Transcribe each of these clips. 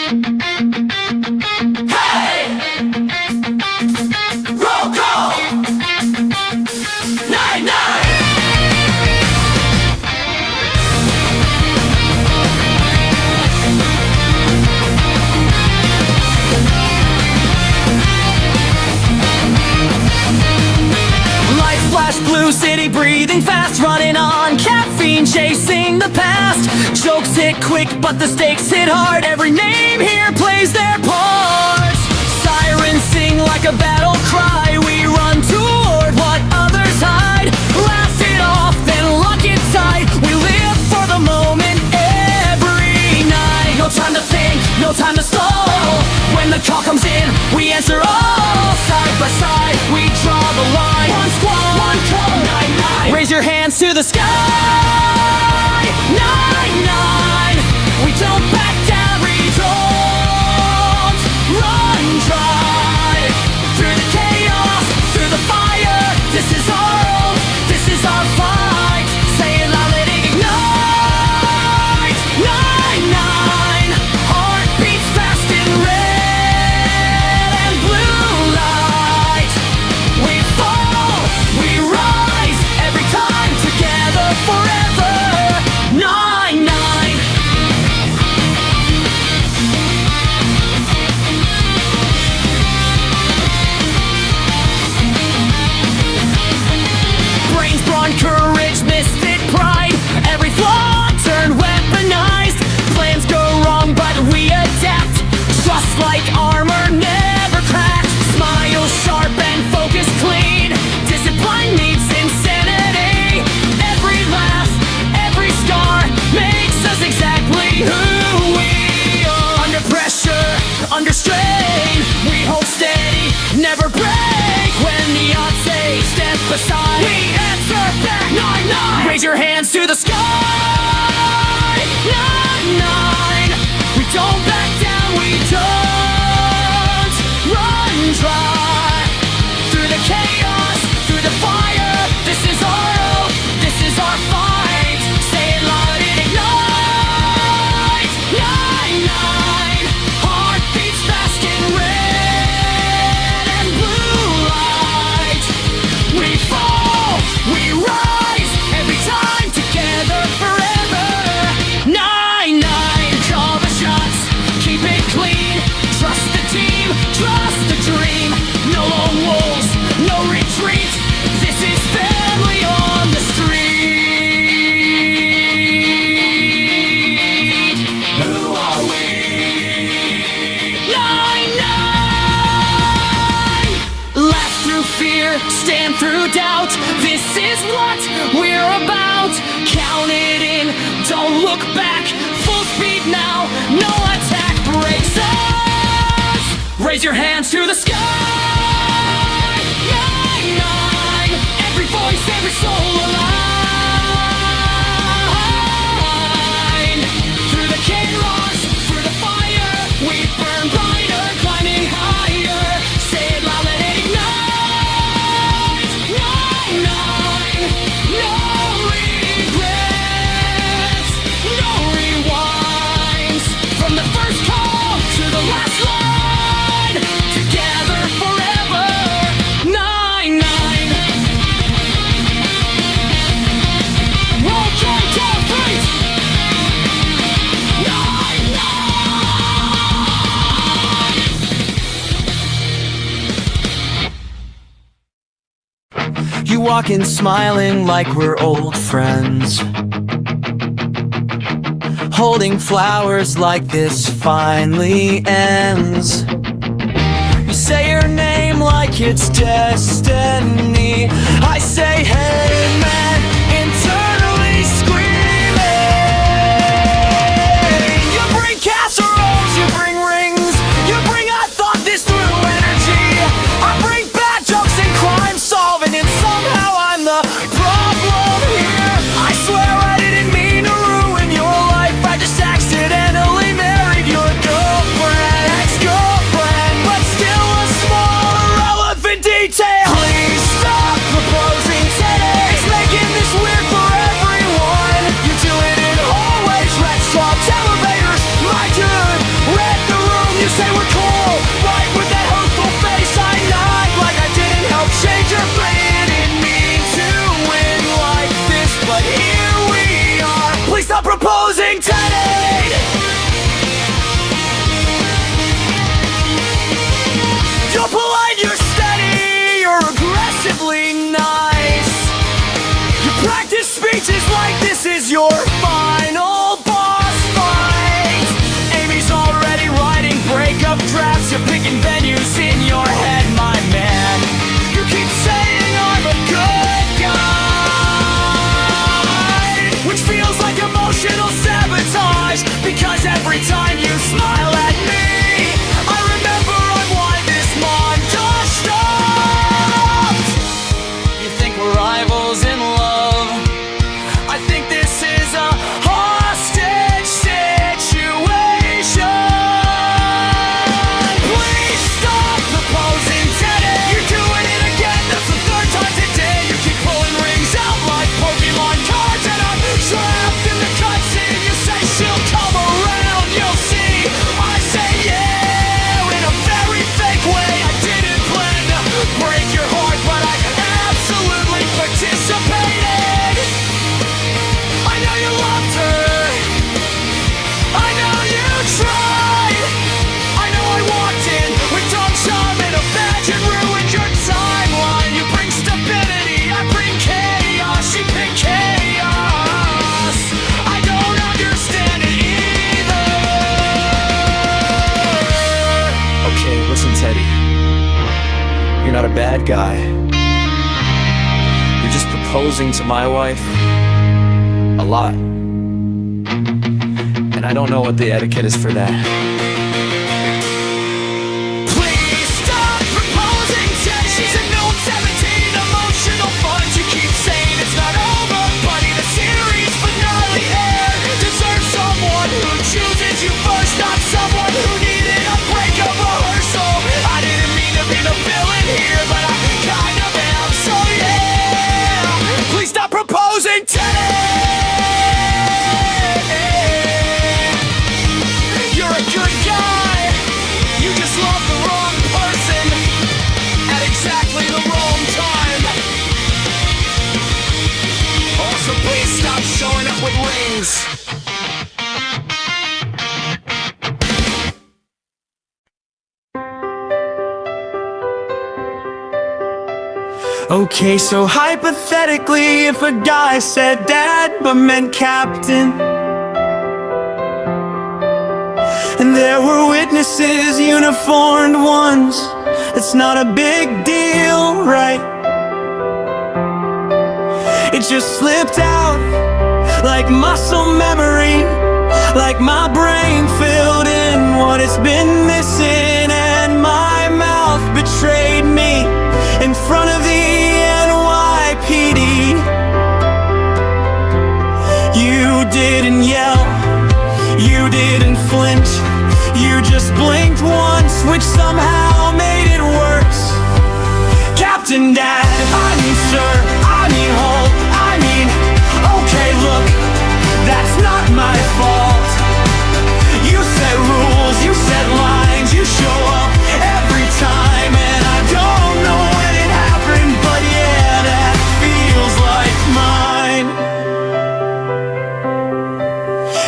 Roll call! 9-9! Lights flash blue, city breathing fast, running on caffeine, chasing the past. Jokes hit quick, but the stakes hit hard. Every name here plays their part. Sirens sing like a battle cry. We run toward what others hide. Laugh it off, then lock it tight. We live for the moment every night. No time to think, no time to stall. When the call comes in, we answer all. Side by side, we draw the line. One squad, one call, 9-9. Raise your hands to the sky. 9-9. We don't back down, we don't run dry. Through the chaos, through the fire, this is our oath, this is our fight. Say it loud, let it ignite. 9-9. Heart beats fast in red and blue light. We fall, we rise, every time together forever. 9-9. Brains, brawn, courage, mystic pride. Every flaw turned weaponized. Plans go wrong, but we adapt. Trust like armor, never cracked. Smile sharp and focus clean. Discipline meets insanity. Every laugh, every scar makes us exactly who we are. Under pressure, under strain, we hold steady, never break. When the odds say step aside, we answer back. 9-9. Raise your hands to the sky. 9-9. We don't back down, we don't run dry. Through the chaos, through the fire, this is our oath, this is our fight. Say it loud, it ignites. 9-9. Heart beats fast in red and blue light. We fall, we rise, every time together forever. 9-9. Call the shots, keep it clean. Trust the team, trust the dream. No lone wolves, no retreat. This is family on the street. Who are we? 9-9. Laugh through fear, stand through doubt. This is what we're about. Count it in, don't look back. Full speed now, no attack breaks us. Raise your hands to the sky. 9-9. Every voice, every soul aligned. Through the chaos, through the fire, we burn brighter, climbing higher. Say it loud, let it ignite. 9-9. No regrets, no rewinds. From the first call to the last line, together forever. 9-9. Roll call, call, please. 9-9. You walk in smiling like we're old friends, holding flowers like this finally ends. You say your name like it's destiny. I say, hey man, internally screaming. You bring casseroles, you bring rings, you bring I thought this through energy. I bring bad jokes and crime solving, and somehow I'm the problem here. I swear I didn't mean to ruin your life. I just accidentally married your girlfriend, ex-girlfriend, but still a small irrelevant detail. Please stop proposing today. It's making like this is your final boss fight. Amy's already writing breakup drafts. You're picking venues in your head, my man. You keep saying I'm a good guy, which feels like emotional sabotage, because every time you smile at me, I remember on why this montage stopped. You think we're rivals in love? I think this is a hostage situation. Please stop proposing today. You're doing it again, that's the third time today. You keep pulling rings out like Pokemon cards, and I'm trapped in the cutscene. You say she'll come around, you'll see. I say yeah, in a very fake way. I didn't plan to break your heart, but I absolutely participated. I know you loved her, I know you tried. I know I walked in with dumb charm and a badge and ruined your timeline. You bring stability, I bring chaos. She picked chaos. I don't understand it either. Okay, listen, Teddy. You're not a bad guy. You're just proposing to my wife a lot. And I don't know what the etiquette is for that. Please stop proposing, Teddy. She's a known 17, emotional fun. You keep saying it's not over, buddy. The series finale aired. Deserves someone who chooses you first, not someone who needed a breakup rehearsal. I didn't mean to be the villain here, but I kind of am. So yeah, please stop proposing, Teddy. You're a good guy. You just love the wrong person at exactly the wrong time. Also, please stop showing up with rings. Okay, so hypothetically, if a guy said dad but meant captain, and there were witnesses, uniformed ones, it's not a big deal, right? It just slipped out like muscle memory, like my brain filled in what it's been missing, and my mouth betrayed me in front of the NYPD. You didn't yell, you didn't flinch, you just blinked once, which somehow made it worse. Captain Dad, I mean sir, I mean hold, I mean, okay look, that's not my fault. You set rules, you set lines, you show up every time, and I don't know when it happened, but yeah, that feels like mine.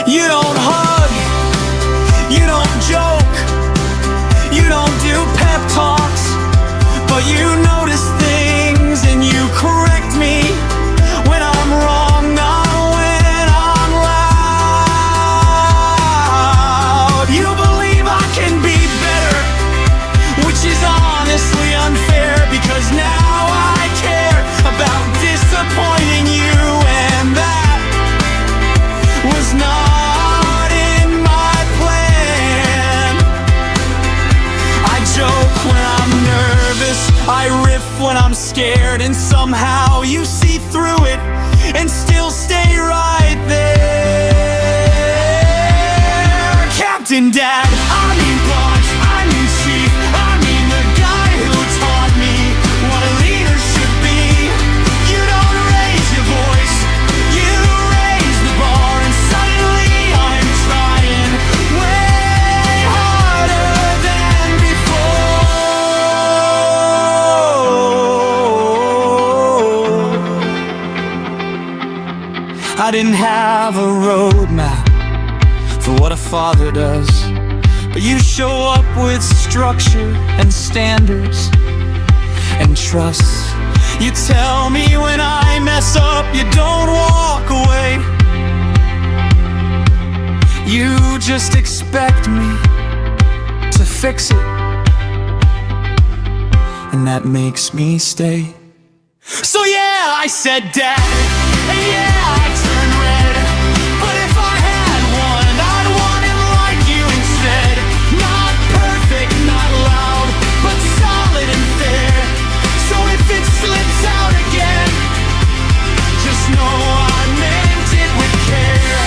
You don't hug, you don't joke, you don't do pep talks, but you notice things and you correct me when I'm wrong, not when I'm loud. You believe I can be better, which is honestly unfair, because now I care about disappointing you, and that was not in my plan. I joke when I'm nervous, I riff when I'm scared, and somehow you see through it and still stay right there. Captain Dad, I mean boss, I mean chief, I mean the guy who taught me what a leader should be. You don't raise your voice, you raise the bar, and suddenly I'm trying way harder than before. I didn't have a roadmap for what a father does, but you show up with structure and standards and trust. You tell me when I mess up, you don't walk away. You just expect me to fix it, and that makes me stay. So yeah, I said Dad, and yeah, I turned red. But if I had one, I'd want him like you instead. Not perfect, not loud, but solid and fair. So if it slips out again, just know I meant it with care.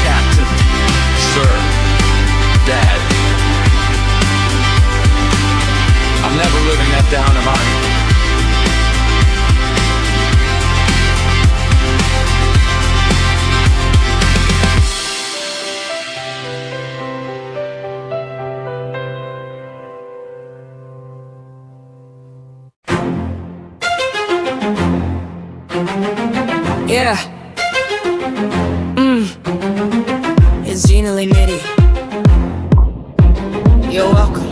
Captain, Sir, Dad, I'm never living that down, am I? Yeah. It's Gina Linetti. You're welcome.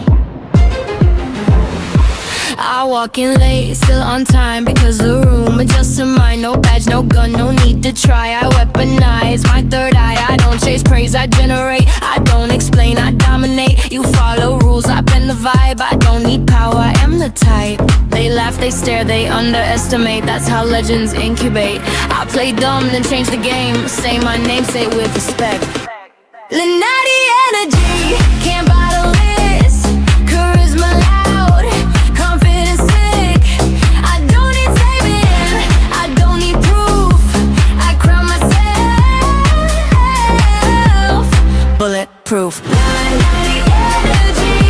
I walk in late, still on time, because the room adjusted mine. No badge, no gun, no need to try. I weaponize my third eye. I don't chase praise, I generate. I don't explain, I dominate. You follow rules, I bend the vibe. I don't need power, I am the type. They laugh, they stare, they underestimate. That's how legends incubate. I play dumb, then change the game. Say my name, say it with respect. Linetti energy, can't bottle this. Charisma loud, confidence sick. I don't need saving, I don't need proof. I crown myself bulletproof. Linetti energy,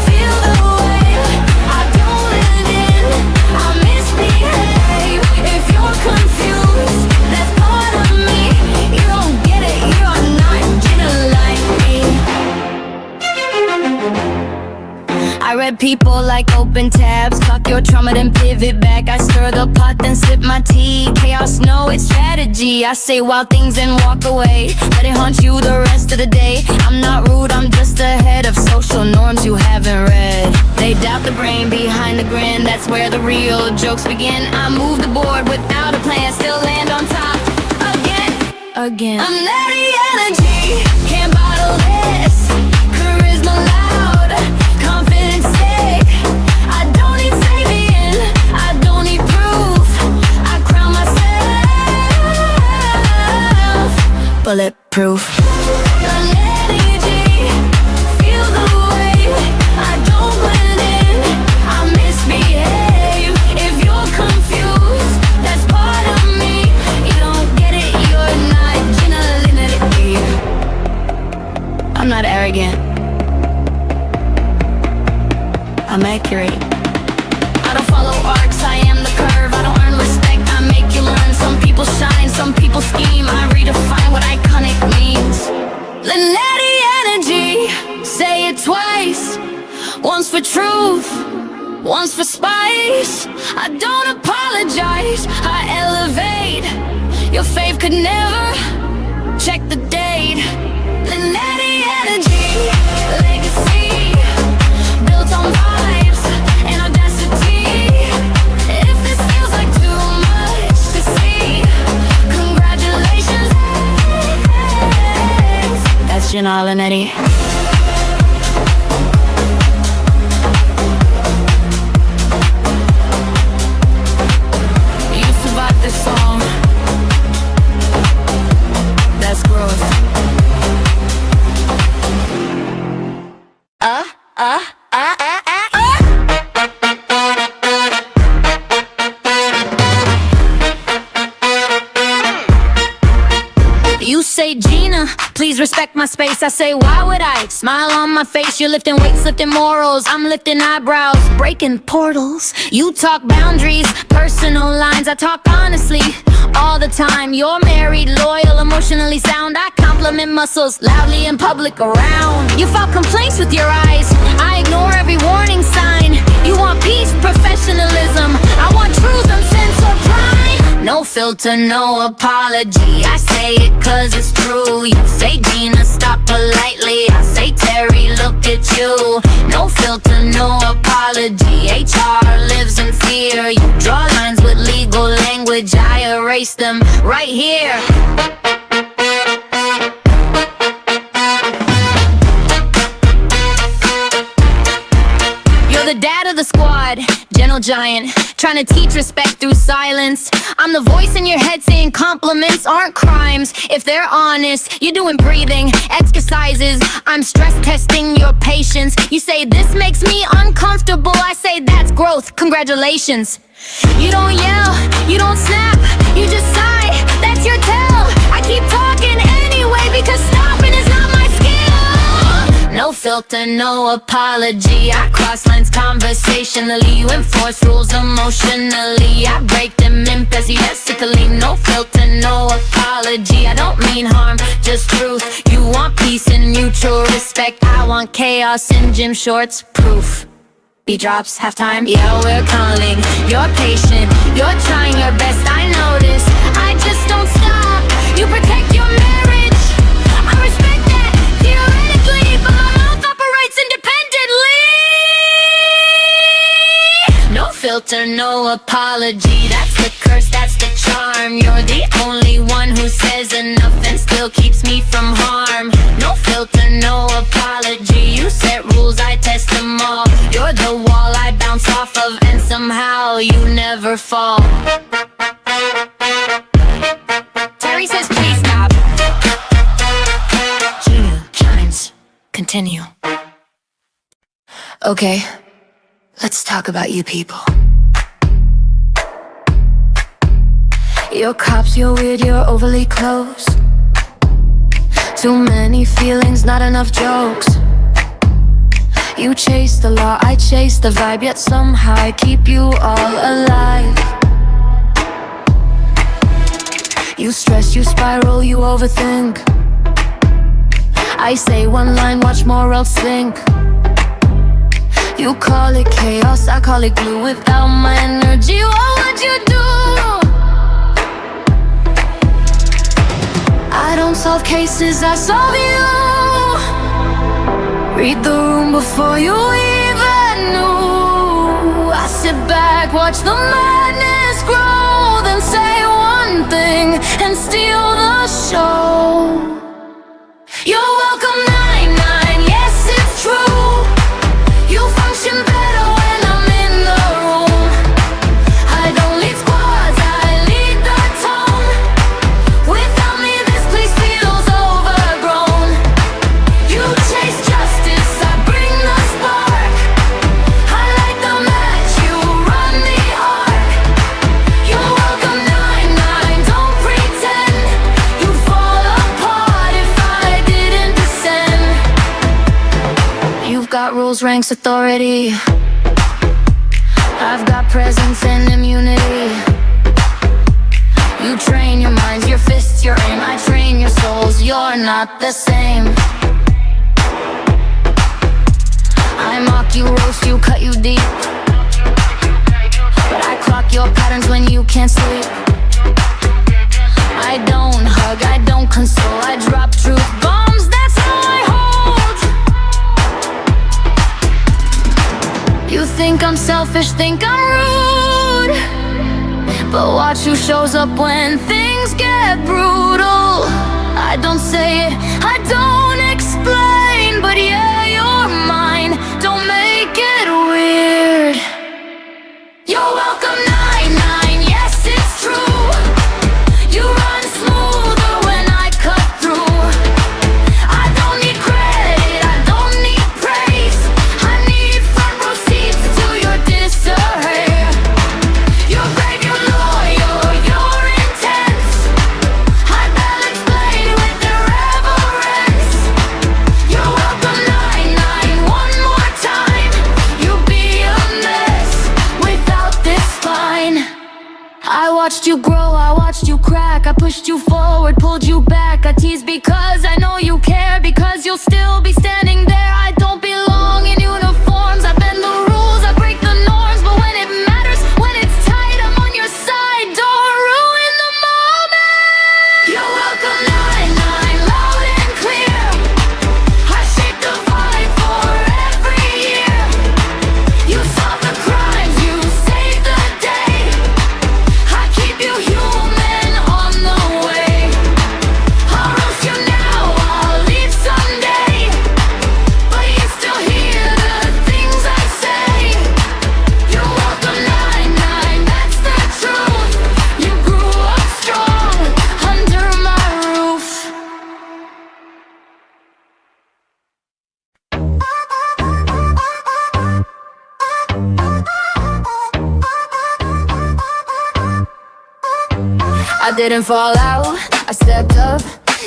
feel the wave. I don't let in, I misbehave. If you're confused, that's part of me. You don't get it, you're not Gina like me. I read people like open tabs. Fuck your trauma, then pivot back. I stir the pot, then sip my tea. Chaos, no, it's strategy. I say wild things and walk away. Let it haunt you the rest of the day. I'm not rude, I'm just ahead of social norms you haven't read. They doubt the brain behind the grin. That's where the real jokes begin. I move the board without a plan, still land on top again. I'm Linetti energy, can't bottle this. Charisma loud, confidence sick. I don't need saving, I don't need proof. I crown myself bulletproof. Linetti, feel the wave. I don't blend in, I misbehave. If you're confused, that's part of me. You don't get it, you're not Gina Linetti. I'm not arrogant, I'm accurate. I don't follow arcs, I am the curve. I don't earn respect, I make you learn. Some people shine, some people scheme. I redefine what iconic means. Linetti energy, say it twice. Once for truth, once for spice. I don't apologize, I elevate. Your fave could never check the date. Linetti energy, legacy, built on vibes and audacity. If this feels like too much to see, congratulations, that's Gina Linetti. You survived this song, that's growth. You say, Gina, please respect my space. I say, why would I? Smile on my face. You're lifting weights, lifting morals. I'm lifting eyebrows, breaking portals. You talk boundaries, personal lines. I talk honestly all the time. You're married, loyal, emotionally sound. I compliment muscles loudly in public around. You file complaints with your eyes, I ignore every warning sign. You want peace, professionalism. I want truth, I'm censored pride. No filter, no apology. I say it cause it's true. You say, Gina, stop politely. I say, Terry, look at you. No filter, no apology. apology. HR lives in fear. You draw lines with legal language, I erase them right here. You're the dad of the squad, gentle giant, trying to teach respect through silence. I'm the voice in your head saying compliments aren't crimes if they're honest. You're doing breathing exercises, I'm stress testing your patience. You say this makes me uncomfortable, I say that's growth, congratulations. You don't yell, you don't snap, you just sigh, that's your tell. I keep talking anyway because stopping is not my skill. No filter, no apology, I cross lines conversationally. You enforce rules emotionally, I break them enthusiastically. No filter, no apology, I don't mean harm, just truth. You want peace and mutual respect, I want chaos in gym shorts, proof. Beat drops, halftime, yeah, we're calling. You're patient, you're trying your best, I notice. I just don't stop, you protect your marriage. I respect that, theoretically, but my mouth operates independently. No filter, no apology, that's the curse, that's the charm. You're the only one who says enough and still keeps me from harm. No filter, no apology, you set rules, I test them all. You're the wall I bounce off of, and somehow you never fall. Terry says please stop. Gina chimes, continue. Okay, let's talk about you people. You're cops, you're weird, you're overly close. Too many feelings, not enough jokes. You chase the law, I chase the vibe, yet somehow I keep you all alive. You stress, you spiral, you overthink. I say one line, watch more else think. You call it chaos, I call it glue. Without my energy, what would you do? I don't solve cases, I solve you. Read the room before you even knew. I sit back, watch the madness grow, then say one thing and steal the show. You're welcome 9-9, yes it's true. You function better when I'm in the room. I don't lead squads, I lead the tone. Without me this place feels overgrown. You chase justice, I bring the spark. I light the match, you run the arc. You're welcome 9-9, don't pretend. You'd fall apart if I didn't descend. You've got rules, ranks, authority. I've got presence and immunity. You train your minds, your fists, your aim. I train your souls, you're not the same. I mock you, roast you, cut you deep. But I clock your patterns when you can't sleep. I don't hug, I don't console, I drop truth bombs, that's how I hold. You think I'm selfish, think I'm rude, but watch who shows up when things get brutal. I don't say it, I don't explain, but yeah, you're mine, don't make it weird. You're welcome 9-9, yes it's true. You run smoother when I cut through. I don't need credit, I don't need praise. I need front row seats to your disarray. You're brave, you're loyal, you're intense. I balance blade with irreverence. You're welcome 9-9, one more time. You'd be a mess without this line. I watched you grow, I watched you crack. I pushed you forward, pulled you back. I tease because I know you care, because you'll still be standing there. I don't belong in uniforms, I bend the rules, I break the norms. But when it matters, when it's tight, I'm on your side. Don't ruin the moment. You're welcome 9-9, loud and clear. I shape the vibe for every year. You saw didn't fall out, I stepped up,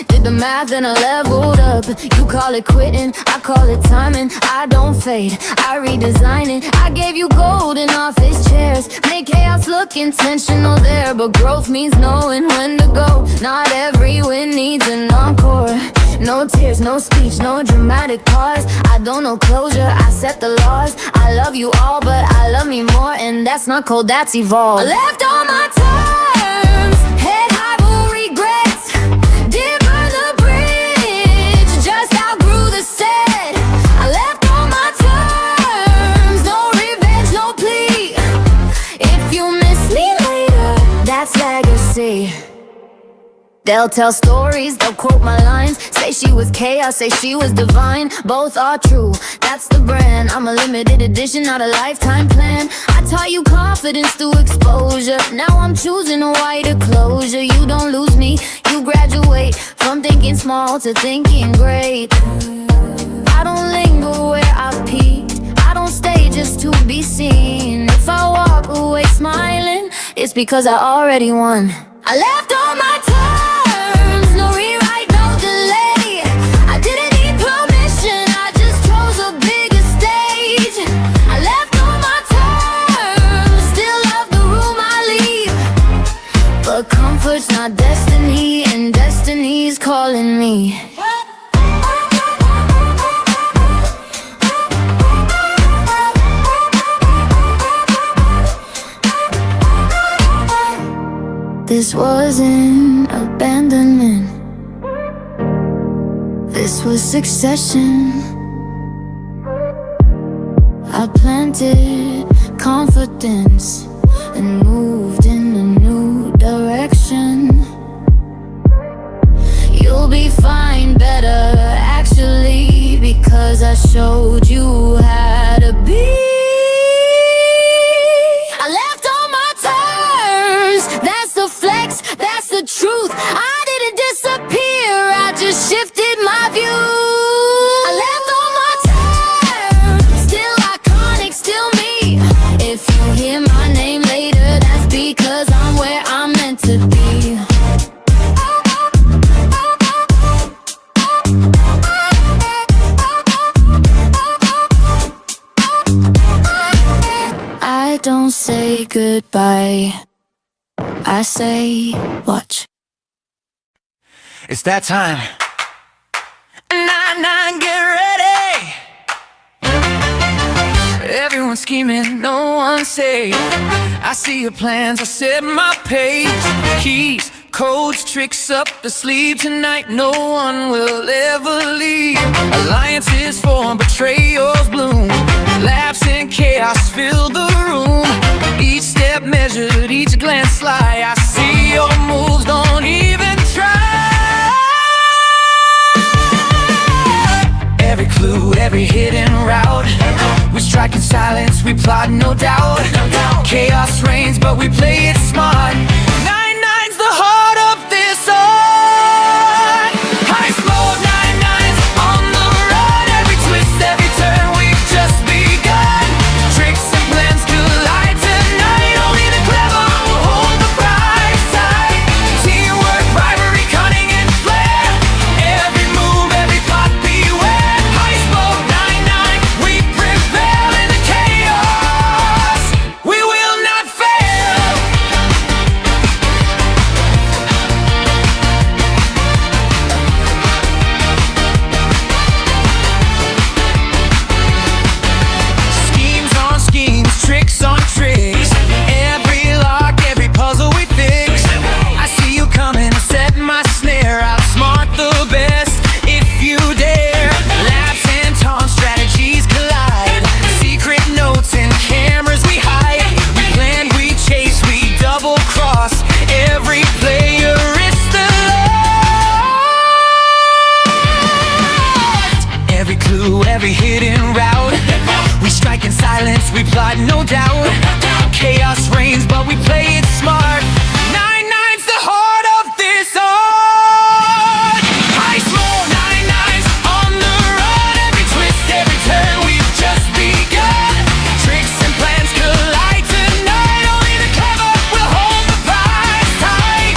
did the math and I leveled up. You call it quitting, I call it timing. I don't fade, I redesign it. I gave you golden office chairs, make chaos look intentional there. But growth means knowing when to go. Not every win needs an encore. No tears, no speech, no dramatic pause. I don't know closure, I set the laws. I love you all, but I love me more. And that's not cold, that's evolved. I left all my terms, head high with regrets. Did burn the bridge, just outgrew the set. I left all my terms, no revenge, no plea. If you miss me later, that's legacy. They'll tell stories, they'll quote my lines. Say she was chaos, say she was divine. Both are true, that's the brand. I'm a limited edition, not a lifetime plan. I taught you confidence through exposure. Now I'm choosing a wider closure. You don't lose me, you graduate from thinking small to thinking great. I don't linger where I've peaked, I don't stay just to be seen. If I walk away smiling, it's because I already won. I left all my terms, no rewrite, no delay. I didn't need permission, I just chose a bigger stage. I left all my terms, still love the room I leave. But comfort's not destiny, and destiny's calling me. This wasn't abandonment, this was succession. I planted confidence and moved in a new direction. You'll be fine, better actually, because I showed you how to be. That's the truth. I didn't disappear, I just shifted my view. I left all my terms, still iconic, still me. If you hear my name later, that's because I'm where I'm meant to be. I don't say goodbye, I say, watch. It's that time. 9-9, get ready. Everyone's scheming, no one's safe. I see your plans, I set my pace. Keys, codes, tricks up the sleeve. Tonight no one will ever leave. Alliances form, betrayals bloom. Laughs and chaos fill the room. Each step measured, each glance sly. I see your moves, don't even try. Every clue, every hidden route. We strike in silence, we plot no doubt. Chaos reigns, but we play it smart. 9-9's the heart of this art. Heist mode, 9-9's on the run. Every twist, every turn, we've just begun. Tricks and plans collide tonight. Only the clever will hold the prize tight. Teamwork, rivalry, cunning and flair. Every move, every plot, beware. Heist mode, 9-9, we prevail in the chaos. We will not fail. Schemes on schemes, tricks on tricks. Every lock, every puzzle we fix. I see you coming, set my snare. Outsmart the best if you dare. Laughs and taunts, strategies collide. Secret notes and cameras we hide. We plan, we chase, we double cross. Every player is the lost. Every clue, every hidden route. We strike in silence, we plot no doubt. Chaos reigns, but we play it smart. 9-9's the heart of this art. Heist mode, 9-9's on the run. Every twist, every turn, we've just begun. Tricks and plans collide tonight. Only the clever will hold the prize tight.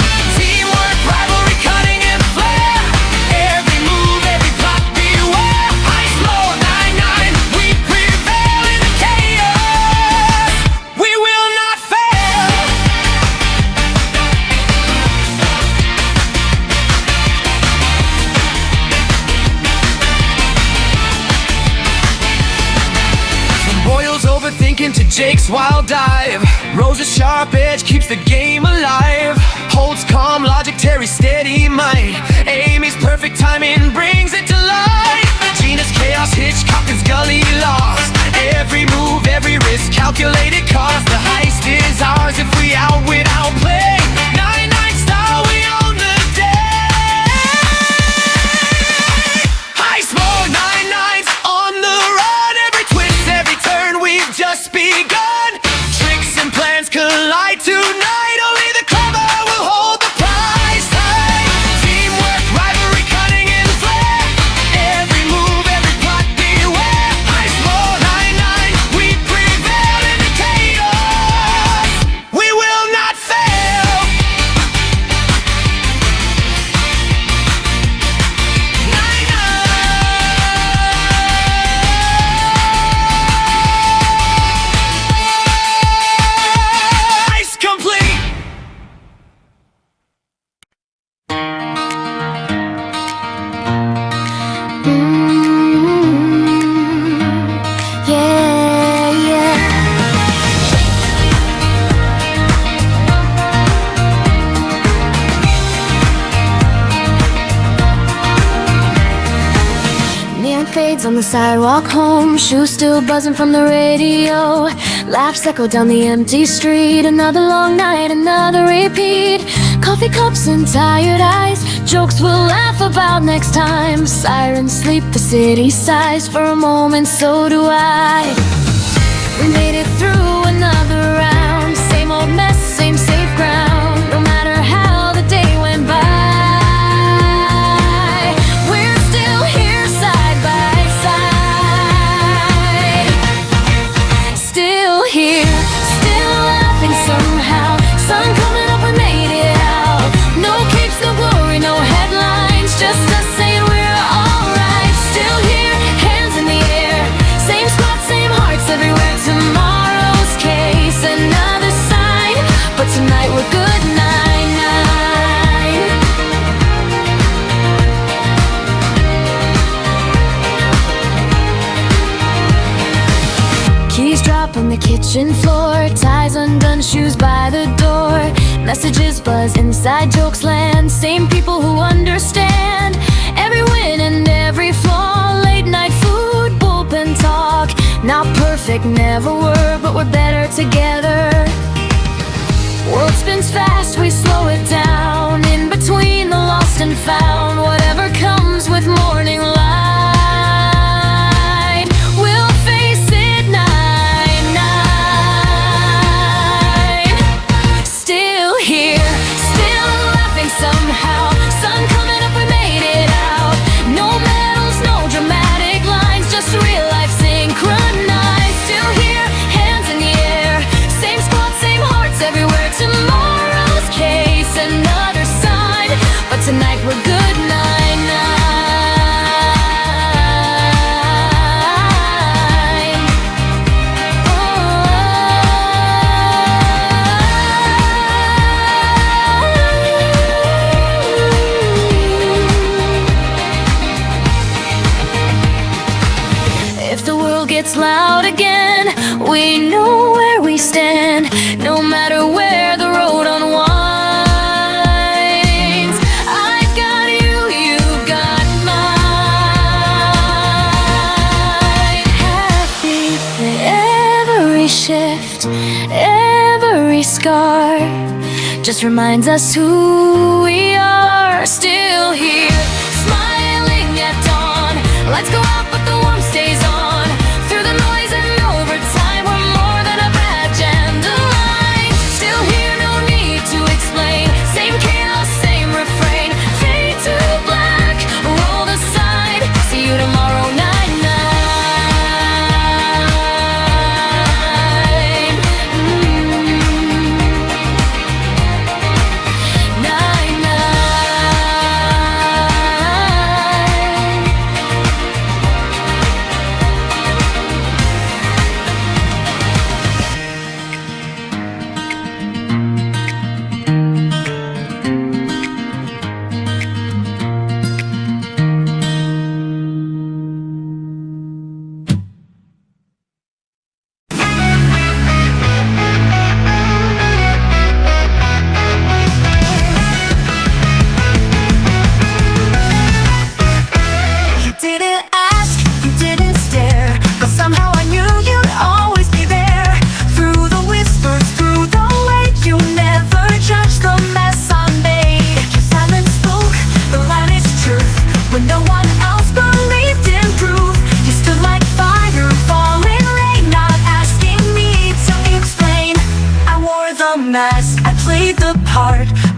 into Jake's wild dive. Rose's sharp edge keeps the game alive. Holds calm logic, Terry's steady mind. Amy's perfect timing brings it to life. Gina's chaos, Hitchcock's gully lost. Every move, every risk, calculated cost. The heist is ours if we outwit, outplay. 9-9 style, we own the day. Heist mode, 9-9's on the run. Every twist, every turn, we've just begun. Tricks and plans collide tonight. Only the clever will hold the prize tag. Teamwork, rivalry, cunning and flair. Every move, every plot, beware. Heist mode, 9-9, we prevail in the chaos. We will not fail. 9-9. Heist complete. Yeah, yeah. Neon fades on the sidewalk home. Shoes still buzzing from the radio. Laughs echo down the empty street. Another long night, another repeat. Coffee cups and tired eyes. Jokes we'll laugh about next time. Sirens sleep, the city sighs. For a moment, so do I. We made it through another round. Same old mess, same safe ground. No matter how the day went by, we're still here side by side. Still here, still laughing somehow. Sun coming up, we made it out. No capes, no glory, no headlines. Just us saying we're alright. Still here, hands in the air. Same spot, same hearts everywhere. Tomorrow's case, another sign. But tonight we're good, 9-9. Keys drop on the kitchen floor. Ties undone, shoes by the door. Messages buzz inside jokes land. Same people who understand every win and every flaw. Late night food, bullpen talk. Not perfect, never were, but we're better together. World spins fast, we slow it down. In between the lost and found. Whatever comes with morning light, we'll face it, 9-9. Still here, still laughing somehow. Sun coming up, we made it out. No medals, no dramatic lines. Just real life synchronized. Still here, hands in the air. Same spot, same hearts everywhere. Tomorrow's case, another sign. But tonight we're good, 9-9. If the world gets loud again, we know where we stand. No matter where the road unwinds, I've got you, you've got mine. Happy that every shift, every scar just reminds us who we are. Still here, smiling at dawn. Lights go out, but the warmth stays on. Through the noise and overtime, we're more than a badge and a line. Still here, no need to explain. Same chaos, same refrain. Fade to black, rolled aside. See you tomorrow, 9-9. 9-9.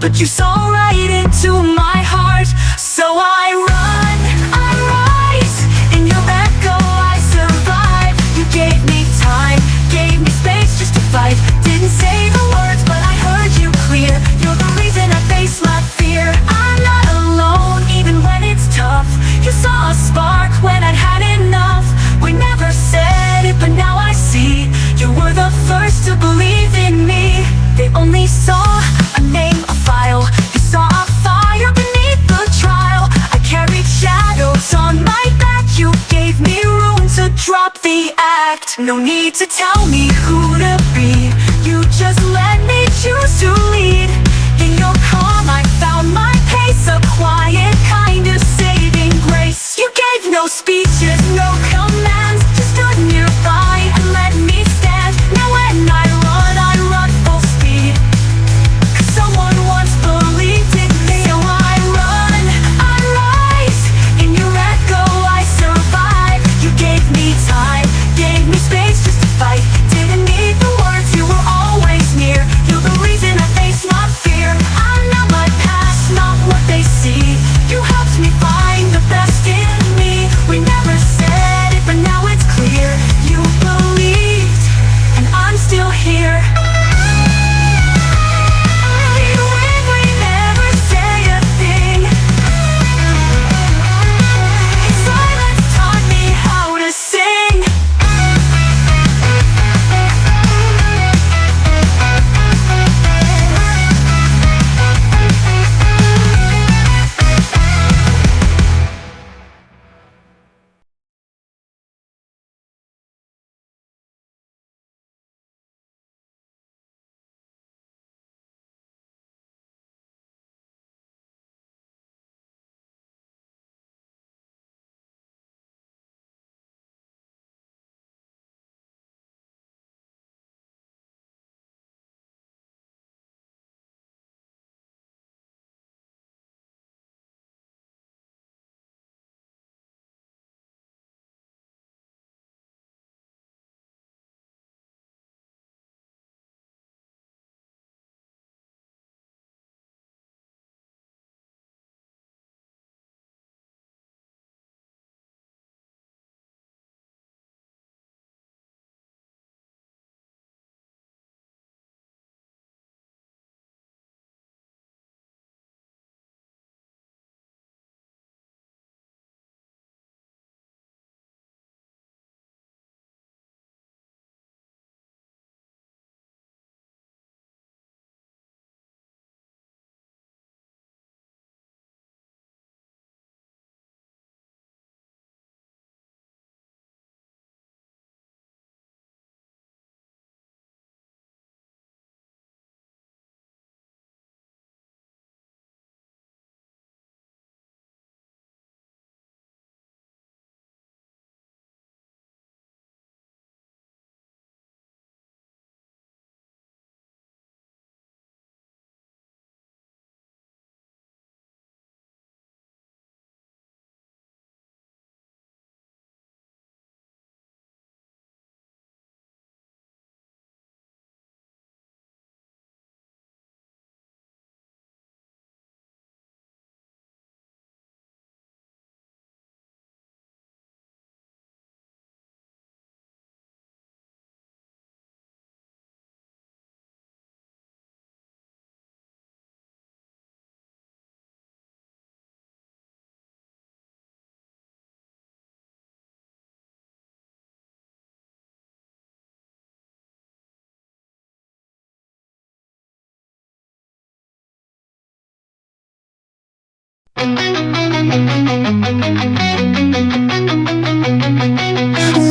but you saw right into my heart. So I run, I rise, in your echo I survive. You gave me time, gave me space just to fight. Didn't say the words, but I heard you clear. You're the reason I face my fear. I'm not alone, even when it's tough. You saw a spark when I'd had enough. We never said it, but now I see. You were the first to believe in me. They only saw a name, a file. You saw a fire beneath the trial. I carried shadows on my back. You gave me room to drop the act. No need to tell me who to be. You just let me choose to lead. In your calm I found my pace, a quiet kind of saving grace. You gave no speeches, no commands, just stood nearby and let me stand. Now when I run full speed, 'cause someone once believed in me. So I run, I rise, in your echo I survive. You gave me time, gave me space just to fight. Didn't need the words, you were always near. You're the reason I face my fear. I'm not my past, not what they see. You helped me find the best in me. We never said it, but now it's clear. You believed, and I'm still here. Even when we never say a thing, silence taught me how to sing.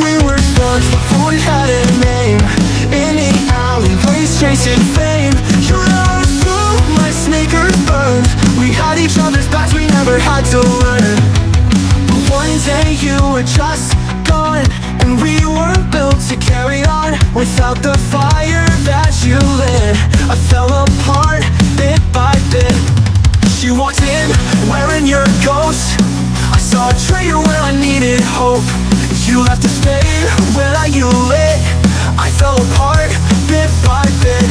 We were thugs before we had a name. In the alleyways chasing fame. You rode through, my sneakers burned. We had each other's backs, we never had to learn. But one day you were just gone, and we were built to carry on. Without the fire that you lit, I fell apart bit by bit. She walked in wearing your ghost. I saw a traitor where I needed hope. You left a stain where you lit. I fell apart bit by bit.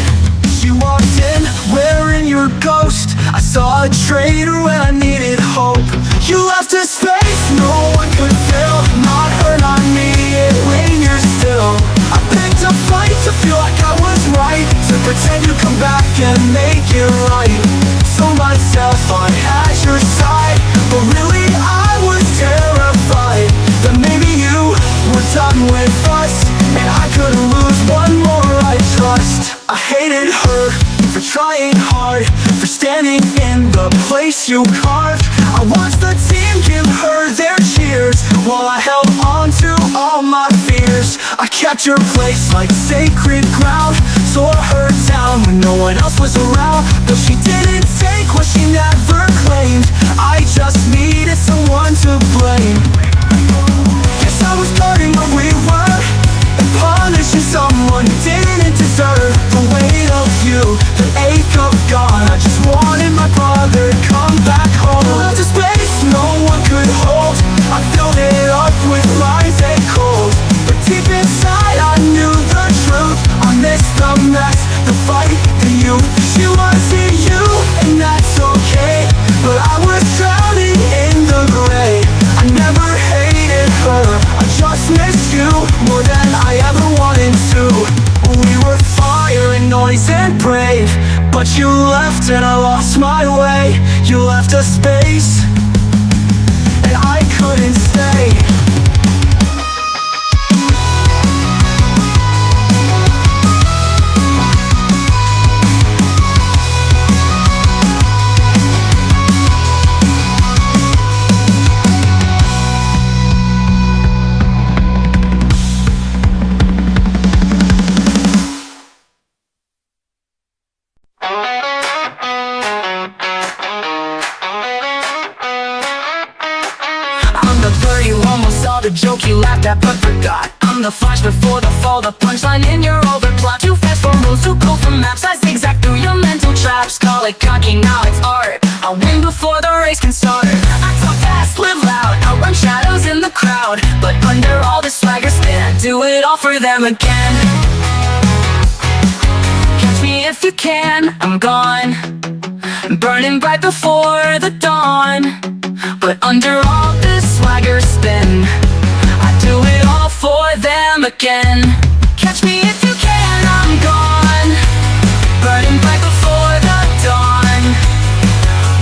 She walked in wearing your ghost. traitor when I needed hope. You left a space no one could fill. Not her, not me, it lingers still. I picked a fight to feel like I was right, to pretend you'd come back and make it right. So myself I had your side, but really I was terrified that maybe you were done with us, and I couldn't lose one more I trust. I hated her for trying hard, for standing in the place you carved. I watched the team give her their cheers, while I held on to all my fears. I kept your place like sacred ground, tore her down when no one else was around. Though she didn't take what she never claimed, I just needed someone to blame. Guess I was guarding what we were, and punishing someone who didn't deserve the weight of you, the ache of gone. I just wanted my brother to come back home. Left a space no one could hold, I filled it up with lies and cold. But deep inside I knew the truth. I missed the mess, the fight, the youth. She wasn't you, and that's okay, but I was drowning in the gray. I never hated her, I just missed you more than I ever wanted to. We were fire and noise and brave, but you left and I lost my way. You left a space, and I couldn't stay. The joke you laughed at but forgot. I'm the flash before the fall, the punchline in your overplot. Too fast for rules, too cool for maps. I zigzag through your mental traps. Call it cocky, now it's art. I'll win before the race can start. I talk fast, live loud, outrun shadows in the crowd. But under all this swagger spin, I do it all for them again. Catch me if you can, I'm gone, burning bright before the dawn. But under all this swagger spin, I do it all for them again. Catch me if you can, I'm gone, burning bright before the dawn.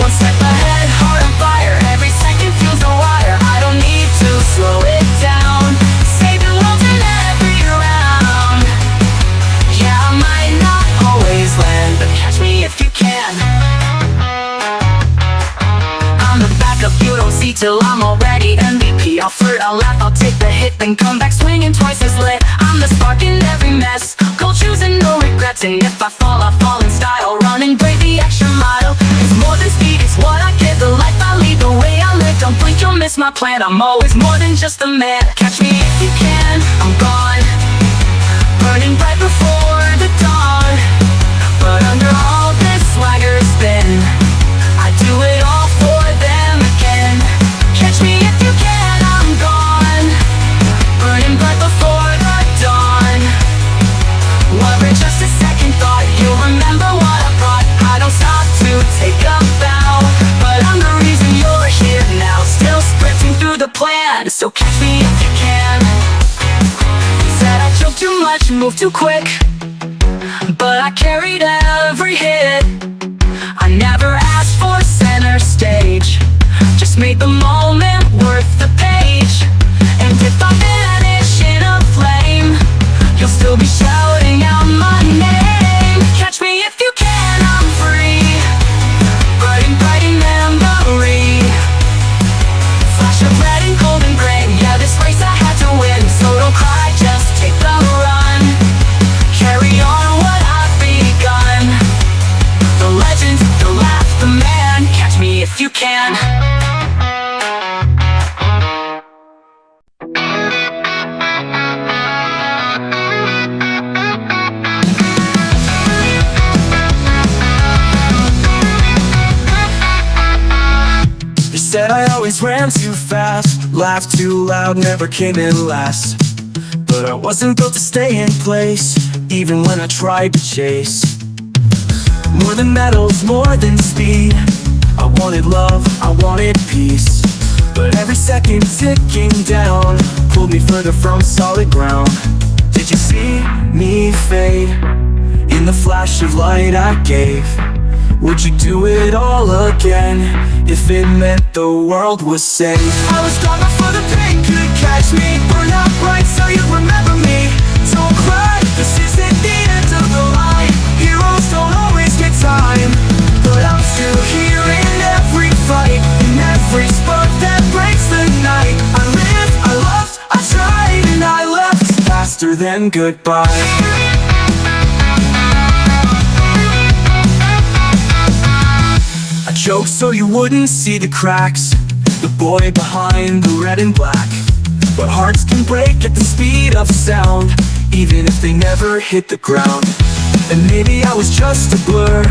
One step ahead, heart on fire, every second feels a wire. I don't need to slow it down, save the world in every round. Yeah, I might not always land, but catch me if you can. I'm the backup you don't see till I'm already MVP. I'll flirt, I'll laugh, I'll take the hit, then come back swinging twice as lit. I'm the spark in every mess, gold shoes and no regrets. And if I fall in style, running great the extra mile. It's more than speed, it's what I give, the life I lead, the way I live. Don't blink, you'll miss my plan, I'm always more than just a man. Catch me if you can, I'm gone, burning bright before the dawn. But under all this swagger spin, I do it all for them again. Catch me if you can, I'm gone, burning bright before the dawn. Whatever, just a second thought, you'll remember what I brought. I don't stop to take a bow, but I'm the reason you're here now, still sprinting through the plan. So catch me if you can. Said I joke too much, move too quick, but I carried every hit. I never asked for center stage, just made the moment worth the page. And if I vanish in a flame, you'll still be shouting out my name. Catch me if you can, I'm free, burning bright in memory. Flash of red and golden gray, yeah, this race I had to win. So don't cry, just take the run, carry on what I've begun. The legend, the laugh, the man. Catch me if you can. They said I always ran too fast, laughed too loud, never came in last. But I wasn't built to stay in place, even when I tried to chase. More than medals, more than speed, I wanted love, I wanted peace, but every second ticking down pulled me further from solid ground. Did you see me fade in the flash of light I gave? Would you do it all again if it meant the world was saved? I was gone before the pain could catch me, burn out bright so you'd remember me. Don't cry, this isn't the end of the line. Heroes don't always get time, but I'm still here in every fight, in every spark that breaks the night. I lived, I loved, I tried, and I left faster than goodbye. I choked so you wouldn't see the cracks, the boy behind the red and black. But hearts can break at the speed of sound, even if they never hit the ground. And maybe I was just a blur,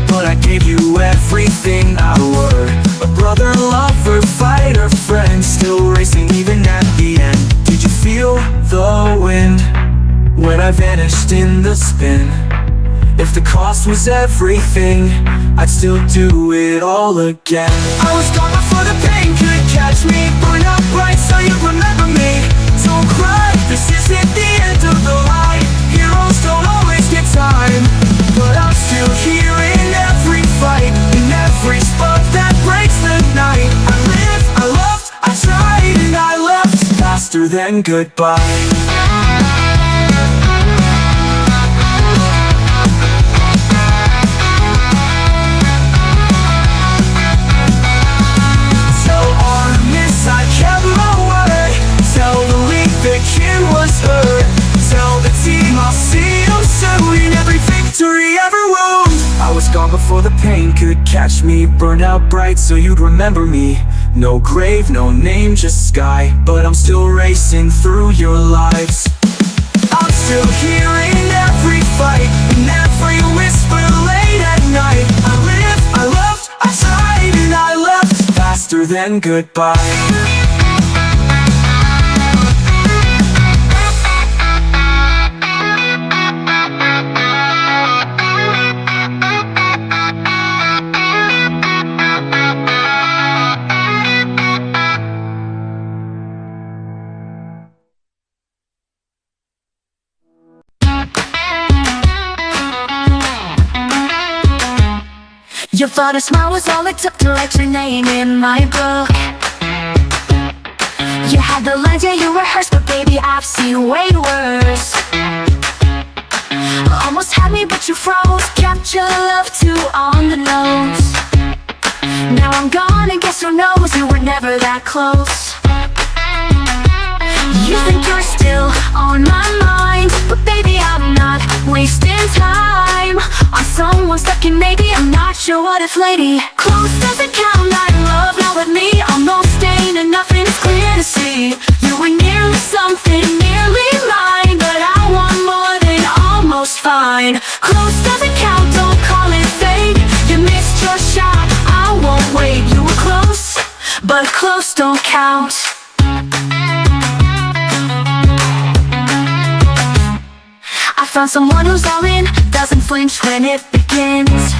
but I gave you everything I were. A brother, lover, fighter, friend, still racing even at the end. Did you feel the wind when I vanished in the spin? If the cost was everything, I'd still do it all again. I was gone before the pain could catch me, burn out bright so you'd remember me. Don't cry, this isn't the end of the line. Heroes don't always get time, but I'm still here in every fight, in every spark that breaks the night. I lived, I loved, I tried, and I left faster than goodbye. Gone before the pain could catch me, burned out bright so you'd remember me. No grave, no name, just sky, but I'm still racing through your lives. I'm still here in every fight, in every whisper late at night. I lived, I loved, I tried, and I left faster than goodbye. You thought a smile was all it took to write your name in my book. You had the lines, yeah, you rehearsed, but baby, I've seen way worse. Almost had me, but you froze, kept your love too on the nose. Now I'm gone, and guess who knows, you were never that close. You think you're still on my mind, but baby, I'm not wasting time on someone stuck in maybe. I'm not sure what if, lady. Close doesn't count, not in love, not with me. Almost staying and nothing's clear to see. You were nearly something, nearly mine, but I want more than almost fine. Close doesn't count, don't call it fate. You missed your shot, I won't wait. You were close, but close don't count. I found someone who's all in, doesn't flinch when it begins.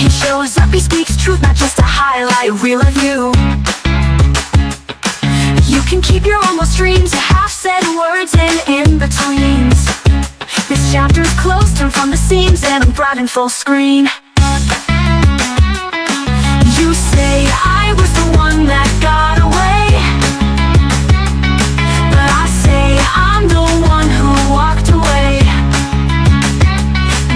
He shows up, he speaks truth, not just a highlight reel of you. You can keep your almost dreams, your half-said words and in-betweens. This chapter's closed, turn from the seams, and I'm brought in full screen. You say I was the one that got away, but I say I'm the one who walked away.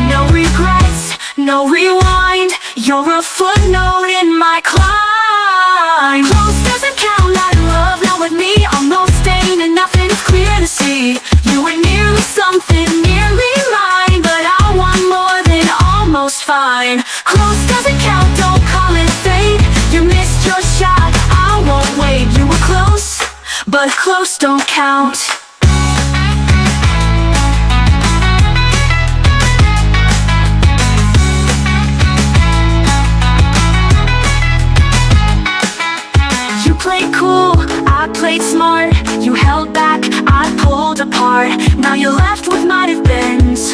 No regrets, no rewind, you're a footnote in my climb. Close doesn't count, not in love, not with me. Almost staying and nothing's clear to see. You were nearly something, nearly mine, but I want more than almost fine. Close doesn't count, don't call it fate. You missed your shot, I won't wait. You were close, but close don't count. You played cool, I played smart. You held back, I pulled apart. Now you're left with might have beens,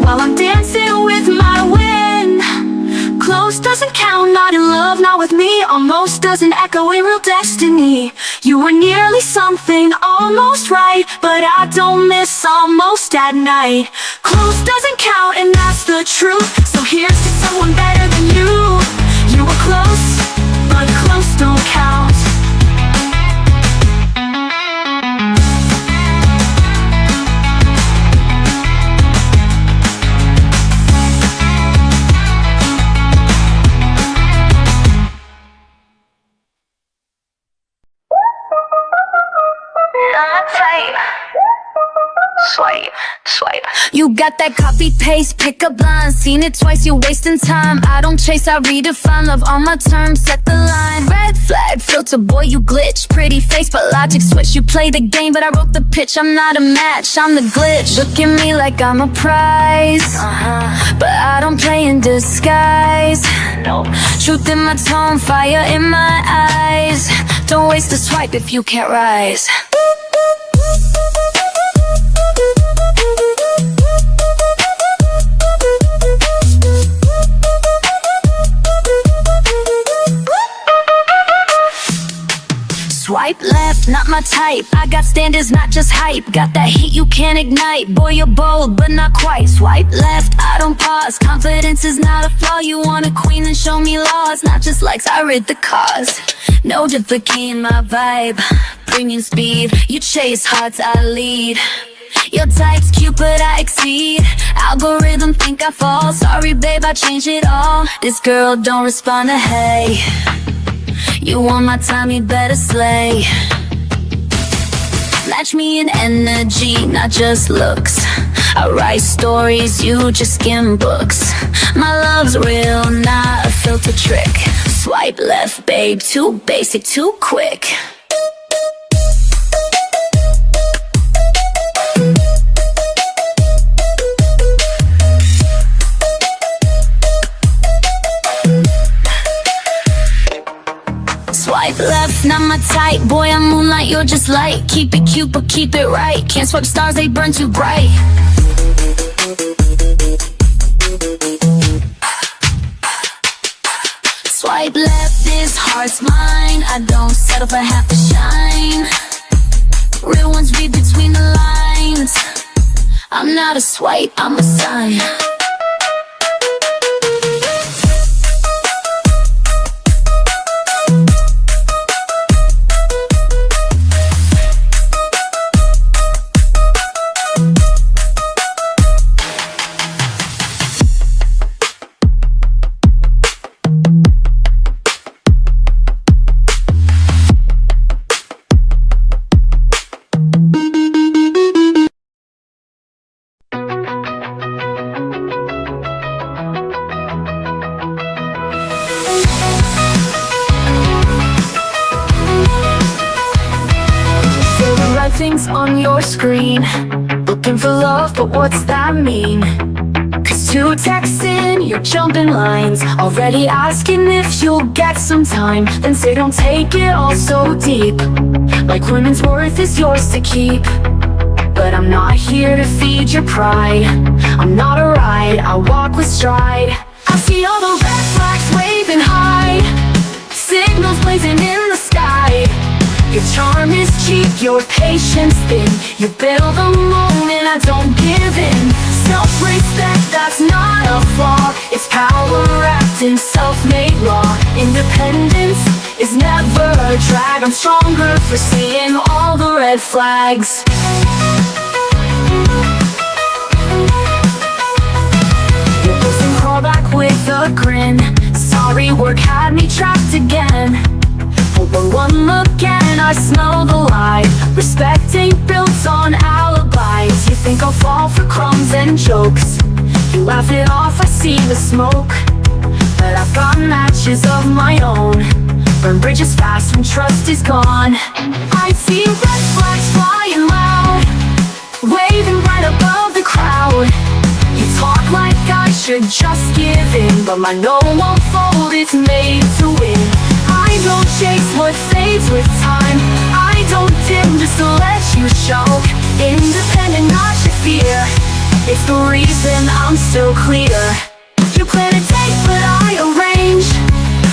while I'm dancing with my wind. Close doesn't out with me almost doesn't echo in real destiny. You were nearly something, almost right, but I don't miss almost at night. Close doesn't count and that's the truth, so here's to someone better than you. You were close, but close don't count. Swipe, swipe. You got that copy paste, pick up line. Seen it twice, you're wasting time. I don't chase, I redefine love on my terms, set the line. Red flag, filter, boy, you glitch. Pretty face, but logic switch. You play the game, but I wrote the pitch. I'm not a match, I'm the glitch. Look at me like I'm a prize, but I don't play in disguise. No. Truth in my tone, fire in my eyes. Don't waste a swipe if you can't rise. Swipe left, not my type. I got standards, not just hype. Got that heat you can't ignite. Boy, you're bold, but not quite. Swipe left, I don't pause. Confidence is not a flaw. You want a queen, then show me laws. Not just likes, I read the cause. No duplicating my vibe. Bringing speed, you chase hearts, I lead. Your type's cute, but I exceed. Algorithm think I fall. Sorry, babe, I changed it all. This girl don't respond to hey. You want my time, you better slay. Match me in energy, not just looks. I write stories, you just skim books. My love's real, not a filter trick. Swipe left, babe, too basic, too quick. Swipe left, not my type. Boy, I'm moonlight, you're just light. Keep it cute, but keep it right. Can't swipe stars, they burn too bright. Swipe left, this heart's mine. I don't settle for half the shine. Real ones read between the lines. I'm not a swipe, I'm a sign. Things on your screen, looking for love, but what's that mean? Cause two texts in, you're jumping lines, already asking if you'll get some time. Then say don't take it all so deep, like women's worth is yours to keep. But I'm not here to feed your pride, I'm not a ride, I walk with stride. I see all the red flags waving high, signals blazing in the sky. Your charm is cheap, your patience thin. You build the moment, I don't give in. Self-respect, that's not a flaw. It's power wrapped in self-made law. Independence is never a drag. I'm stronger for seeing all the red flags. You listen, crawl back with a grin. Sorry, work had me trapped again. But one look and I smell the lie. Respect ain't built on alibis. You think I'll fall for crumbs and jokes. You laugh it off, I see the smoke. But I've got matches of my own. Burn bridges fast when trust is gone. I see red flags flying loud, waving right above the crowd. You talk like I should just give in, but my no won't fold, it's made to win. I don't chase what fades with time. I don't dim just to let you show. Independent, not your fear. It's the reason I'm still clear. You plan a date, but I arrange.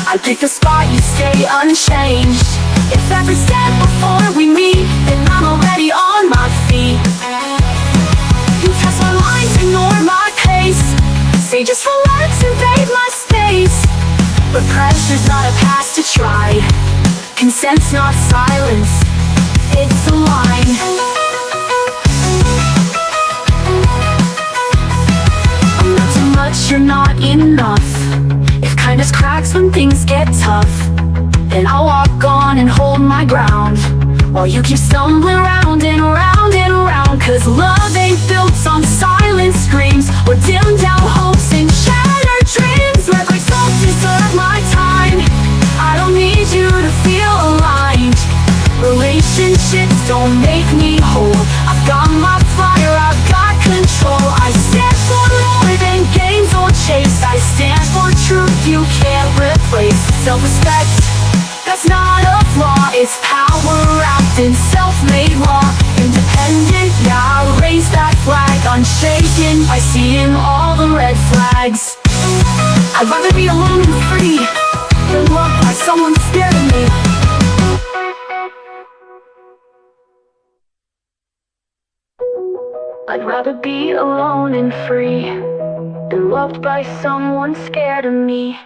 I I pick a spot, you stay unchanged. If every step before we meet, then I'm already on my feet. You test my lines, ignore my pace. Say just relax, invade my space. But pressure's not a pass to try. Consent's not silence, it's a line. I'm not too much, you're not enough. If kindness cracks when things get tough, then I'll walk on and hold my ground, while you keep stumbling round and round and round. Cause love ain't built on silent screams, or dimmed down hopes and shattered dreams. Red lights don't deserve my time, I don't need you to feel aligned. Relationships don't make me whole. I've got my fire, I've got control. I stand for more than games or chase. I stand for truth you can't replace. Self-respect, that's not a flaw. It's power wrapped in self-made law. Independent, yeah, I raise that flag. Unshaken by seeing all the red flags. I'd rather be alone and free than loved by someone scared of me. I'd rather be alone and free than loved by someone scared of me.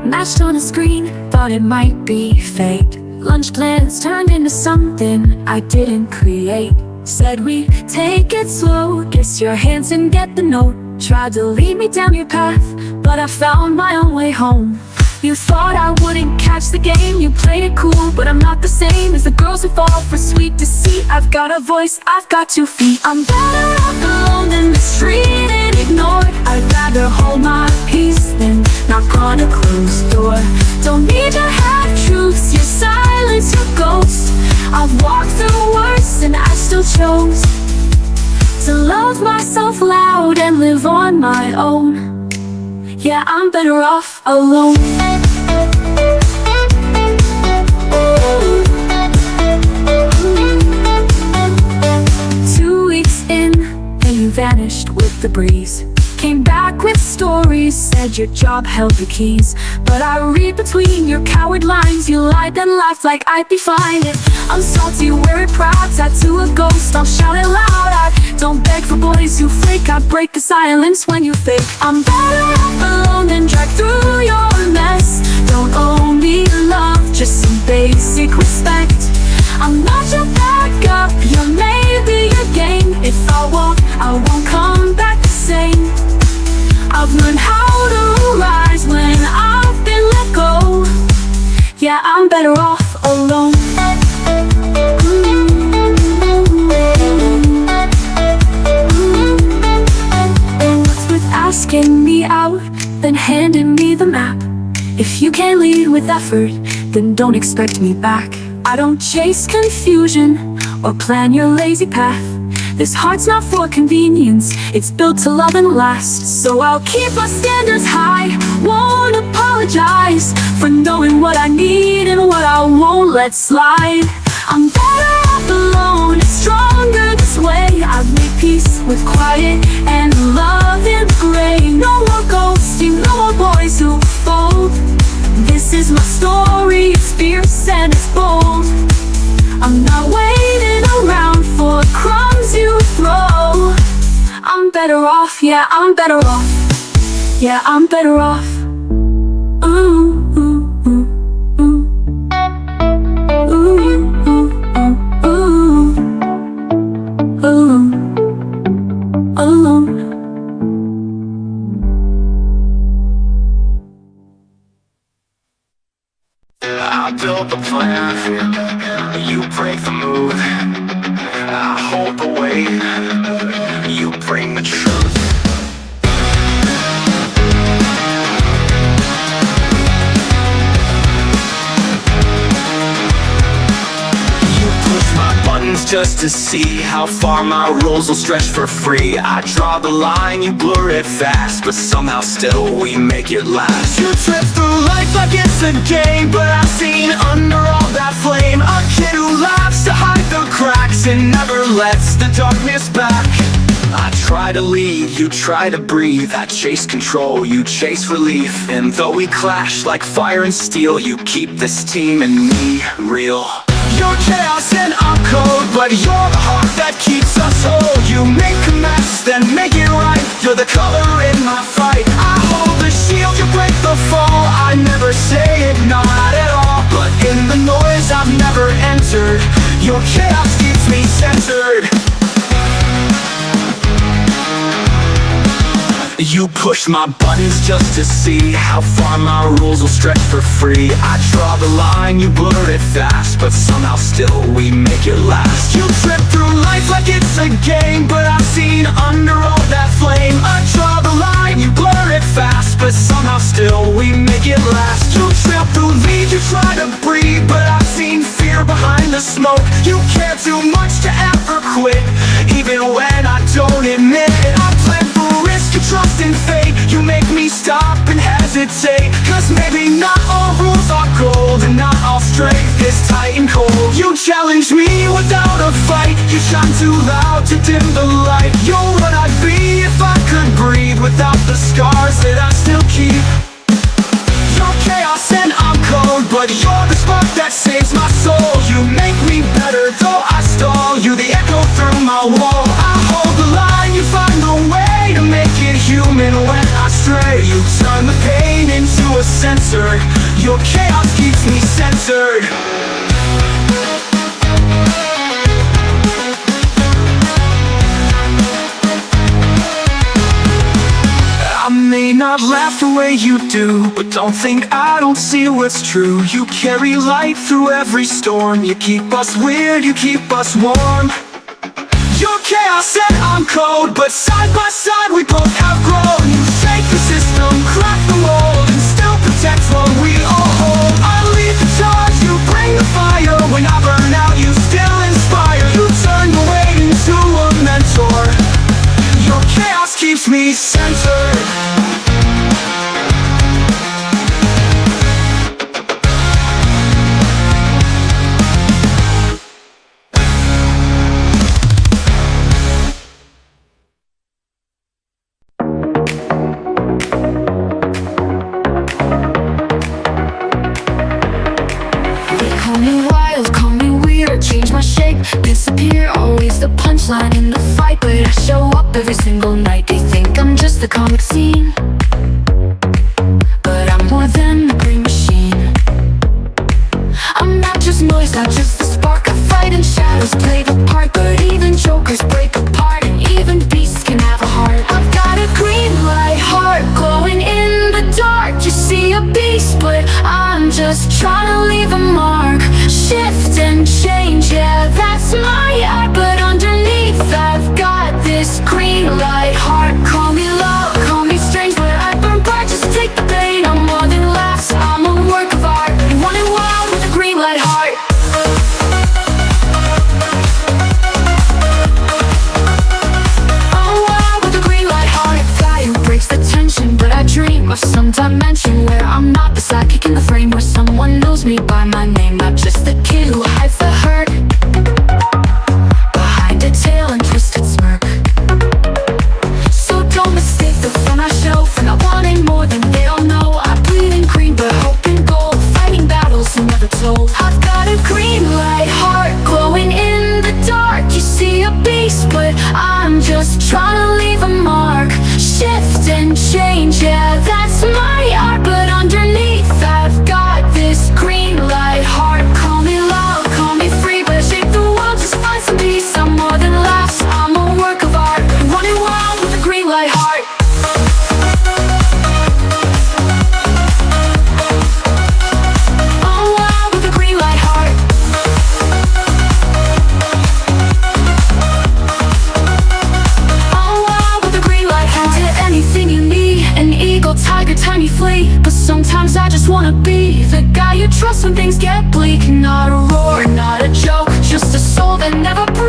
Matched on a screen, thought it might be fate. Lunch plans turned into something I didn't create. Said we take it slow, kiss your hands and get the note. Tried to lead me down your path, but I found my own way home. You thought I wouldn't catch the game, you played it cool, but I'm not the same as the girls who fall for sweet deceit. I've got a voice, I've got 2 feet. I'm better off alone than mistreated, ignored. I'd rather hold my peace than knock on a closed door. Don't need to have truths, your silence, your ghost. I've walked through worse and I still chose to love myself loud and live on my own. Yeah, I'm better off alone. 2 weeks in, and you vanished with the breeze. Came back with stories, said your job held the keys. But I read between your coward lines. You lied then laughed like I'd be fine. If I'm salty, wear it proud, tattoo a ghost, I'll shout it loud. I don't beg for boys who flake, I break the silence when you fake. I'm better off alone than dragged through your mess. Don't owe me love, just some basic respect. I'm not your backup, you're maybe your game. If I won't come back the same. I've learned how to rise when I've been let go. Yeah, I'm better off alone. What's with asking me out, then handing me the map? If you can't lead with effort, then don't expect me back. I don't chase confusion or plan your lazy path. This heart's not for convenience, it's built to love and last. So I'll keep my standards high, won't apologize for knowing what I need and what I won't let slide. I'm better off alone, stronger this way. I've made peace with quiet and love in gray. No more ghosting, no more boys who fold. This is my story, it's fierce and it's bold. I'm not waiting around for crumbs you throw. I'm better off, yeah, I'm better off. Yeah, I'm better off. Ooh, ooh, ooh, ooh. Ooh, ooh, ooh, ooh. Ooh, alone. I build the plan, you break the mood. I hold the weight, you bring the truth. You push my buttons buttons just to see how far my rules will stretch for free. I draw the line, you blur it fast, but somehow still we make it last. You trip through life like it's a game, but I've seen under all that flame a kid who laughs to hide the cracks and never lets the darkness back. I try to lead, you try to breathe. I chase control, you chase relief. And though we clash like fire and steel, you keep this team and me real. You're chaos and I'm code, but you're the heart that keeps us whole. You make a mess, then make it right. You're the color in my fight. I hold the shield, you break the fall. I never say it, not at all. But in the noise I've never entered, your chaos keeps me centered. You push my buttons just to see how far my rules will stretch for free. I draw the line, you blur it fast, but somehow still we make it last. You trip through life like it's a game, but I've seen under all that flame. I draw the line, you blur it fast, but somehow still we make it last. You trip through lead, you try to breathe, but I've seen fear behind the smoke. You care too much to ever quit, even when I don't admit it. I plan for risk, you trust in fate. You make me stop and hesitate, cause maybe not all rules are gold, and not all strength is tight and cold. You challenge me without a fight, you shine too loud to dim the light. You're what I'd be if I could breathe, without the scars that I still keep. You're chaos and I'm code, but you're the spark that saves my soul. You make me better though I stall, you the echo through my wall. I hold the line, you find the way to make it human when I stray. You turn the pain into a sensor, your chaos keeps me censored. I may not laugh the way you do, but don't think I don't see what's true. You carry light through every storm, you keep us weird, you keep us warm. You're chaos and I'm code, but side by side we both have grown. You shake the system, crack the mold, and still protect what we all hold. I lead the charge, you bring the fire. When I burn out, you still inspire. You turn the weight into a mentor, your chaos keeps me centered. Disappear, always the punchline in the fight, but I show up every single night. They think I'm just the comic scene, but I'm more than a green machine. I'm not just noise, not just the spark. I fight in shadows, play the part, but even jokers break apart, and even beasts can have a heart. I've got a green light heart glowing in the dark. You see a beast, but I'm just trying to leave a mark. Shift and change, yeah, that's my art, but underneath I've got this green light heart. Call me love, call me strange, but I burn bright, just take the pain. I'm more than laughs, I'm a work of art, running wild with a green light heart. I'm wild with a green light heart. Fire breaks the tension, but I dream of some dimension where I'm not the sidekick in the frame, where someone knows me by my name, not just the kid who hides the hurt behind a tail and twisted smirk. So don't mistake the fun I show for not wanting more than they all know. I bleed in green but hope in gold, fighting battles never told. I've got a green light heart glowing in the dark. You see a beast, but I'm just trying to leave a mark. Shift and change, yeah, that's my art, but underneath I've got this green light heart. Call me love, call me free, but shape the world, just find some peace. I'm more than laughs, I'm a work of art, running wild with a green light heart. I'm wild with a green light heart. I'm wild with a green light heart. To anything you need, an eagle, tiger, tiny flea, but sometimes I just wanna be the guy you trust when things get bleak. Not a roar, not a joke, just a soul that never breaks.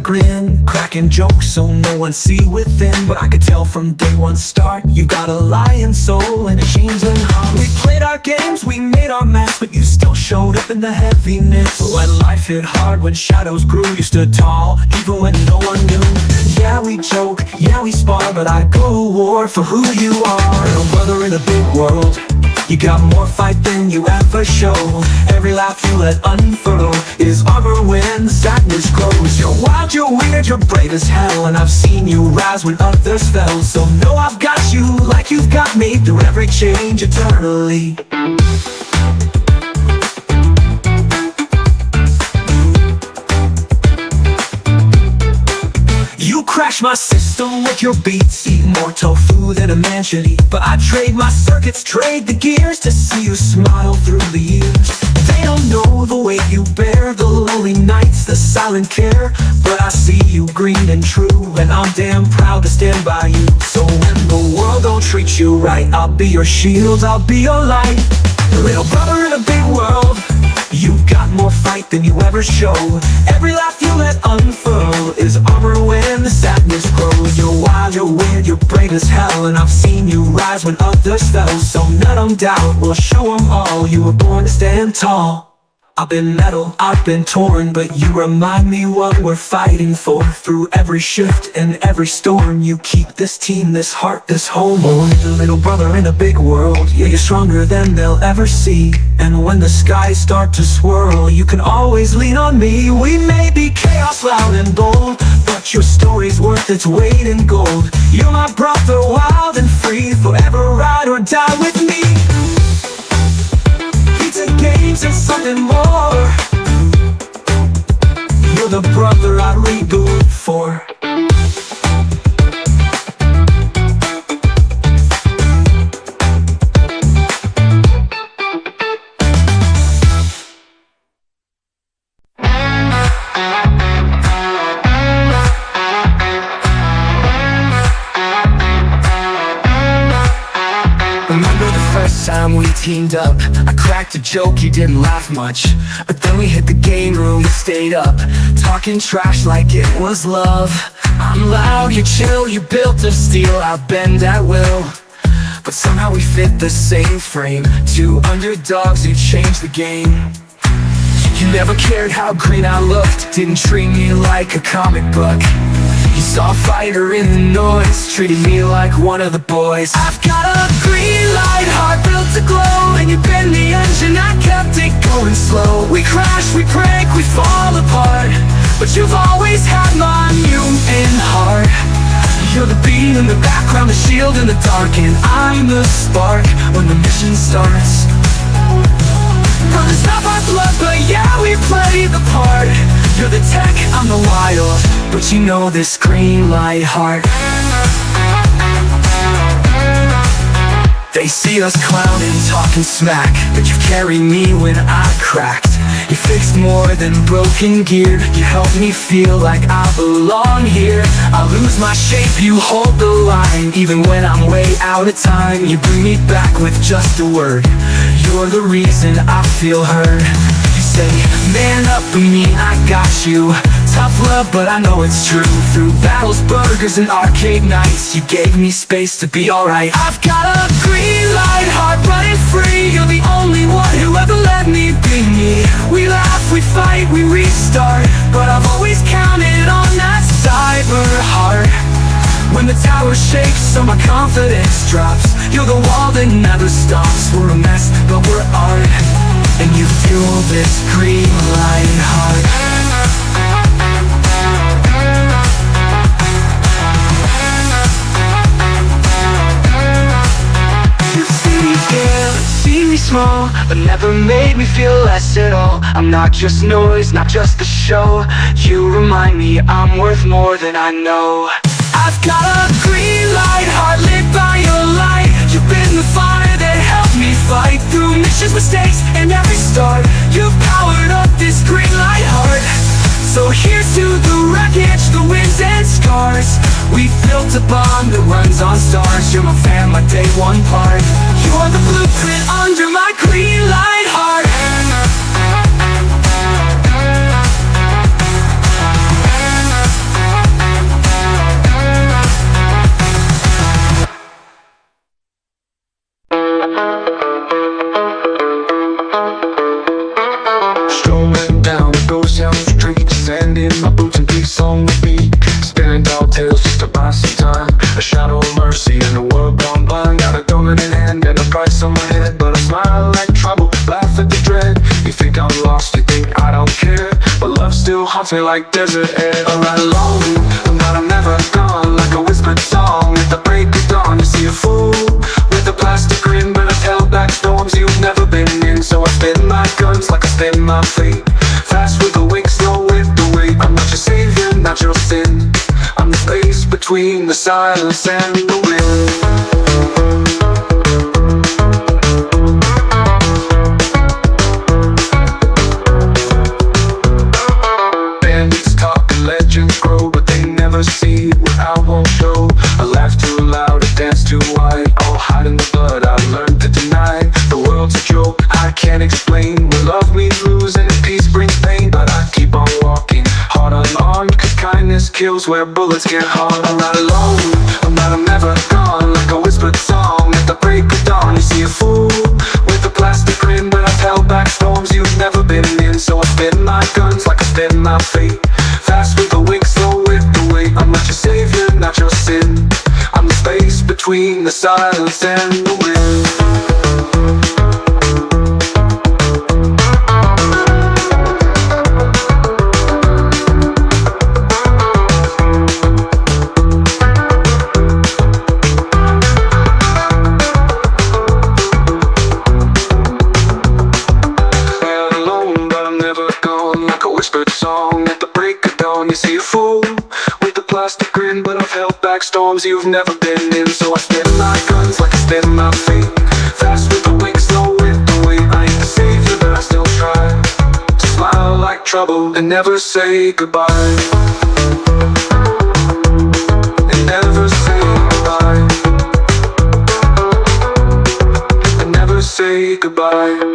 grin, cracking jokes so no one see within. But I could tell from day one start, you got a lion soul and a chains and heart. We played our games, we made our masks, but you still showed up in the heaviness. When life hit hard, when shadows grew, you stood tall, even when no one knew. Yeah, we joke, yeah, we spar, but I go to war for who you are. Little brother in a big world, you got more fight than you ever show. Every laugh you let unfurl is armor when the sadness grows. You're wild, you're weird, you're brave as hell, and I've seen you rise when others fell. So know I've got you like you've got me through every change eternally. You crash my system with your beats, eat more tofu than a man should eat. But I trade my circuits, trade the gears to see you smile through the years. They don't know the weight you bear, the lonely nights, the silent care. But I see you green and true, and I'm damn proud to stand by you. So when the world don't treat you right, I'll be your shield, I'll be your light. Little brother in a big world, you got more fight than you ever show. Every laugh you let unfurl is armor when the sadness grows. You're wild, you're weird, you're brave as hell, and I've seen you rise when others fell. So none of doubt, we'll show them all, you were born to stand tall. I've been metal, I've been torn, but you remind me what we're fighting for. Through every shift and every storm, you keep this team, this heart, this home. Only the little brother in a big world, yeah, you're stronger than they'll ever see. And when the skies start to swirl, you can always lean on me. We may be chaos, loud and bold, but your story's worth its weight in gold. You're my brother, wild and free, forever ride or die with me. Pizza games and something more, you're the brother I reboot for. Remember the first time we teamed up? I cracked a joke, you didn't laugh much. But then we hit the game room and stayed up, talking trash like it was love. I'm loud, you're chill, you built of steel, I bend at will. But somehow we fit the same frame, two underdogs who changed the game. You never cared how green I looked, didn't treat me like a comic book. You saw a fighter in the noise, treated me like one of the boys. I've got a green light, heart built to glow, and you've been the engine, I kept it going slow. We crash, we break, we fall apart, but you've always had my human heart. You're the beat in the background, the shield in the dark, and I'm the spark when the mission starts. Brothers, not by blood, but yeah, we play the part. You're the tech, I'm the wild, but you know this green light heart. They see us clowning, talking smack, but you carry me when I cracked. You fixed more than broken gear, you helped me feel like I belong here. I lose my shape, you hold the line, even when I'm way out of time. You bring me back with just a word, you're the reason I feel heard. You say, man up, I mean I got you. Tough love, but I know it's true. Through battles, burgers, and arcade nights, you gave me space to be alright. I've got a green light, heart running free. You're the only one who ever let me be me. We laugh, we fight, we restart, but I've always counted on that cyber heart. When the tower shakes, so my confidence drops, you're the wall that never stops. We're a mess, but we're art, and you fuel this green light heart. See me small, but never made me feel less at all. I'm not just noise, not just the show. You remind me I'm worth more than I know. I've got a green light, heart lit by your light. You've been the fire that helped me fight through missions, mistakes, and every start. You've powered up this green light heart. So here's to the wreckage, the wins and scars. We've built a bond that runs on stars. You're my fan, my day one part. You're the blueprint under my green light heart. haunts me like desert air. I'm right alone, but I'm never gone. Like a whispered song at the break of dawn. You see a fool with a plastic grin, but I've held back storms you've never been in. So I spin my guns like I spin my fate. Fast with the wings, slow with the weight. I'm not your savior, not your sin. I'm the space between the silence and the wind. Legends grow, but they never see what I won't show. I laugh too loud, I dance too wide. All hide in the blood, I've learned to deny. The world's a joke, I can't explain. When love means losing, peace brings pain. But I keep on walking, heart unarmed, cause kindness kills where bullets get hard. I'm not alone, I'm never gone. Like a whispered song at the break of dawn. You see a fool with a plastic grin, but I've held back storms you've never been in. So I spin my guns like I spin my fate. Fast with the wings, slow with the weight. I'm not your savior, not your sin. I'm the space between the silence and the wind. Storms you've never been in. So I spin my guns like I spin my feet. Fast with the wings, slow with the weight. I ain't the savior, but I still try to smile like trouble and never say goodbye. And never say goodbye. And never say goodbye.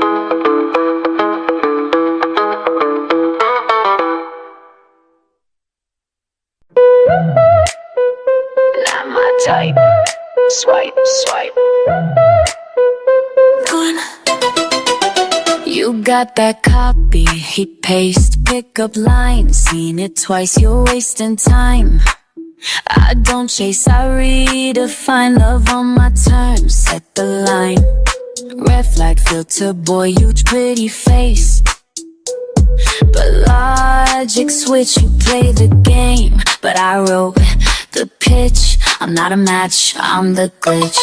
Type, swipe, swipe. Gone. You got that copy, hit paste, pick up lines. Seen it twice, you're wasting time. I don't chase, I redefine love on my terms. Set the line. Red flag filter, boy, huge pretty face. But logic switch, you play the game. But I wrote the pitch. I'm not a match, I'm the glitch.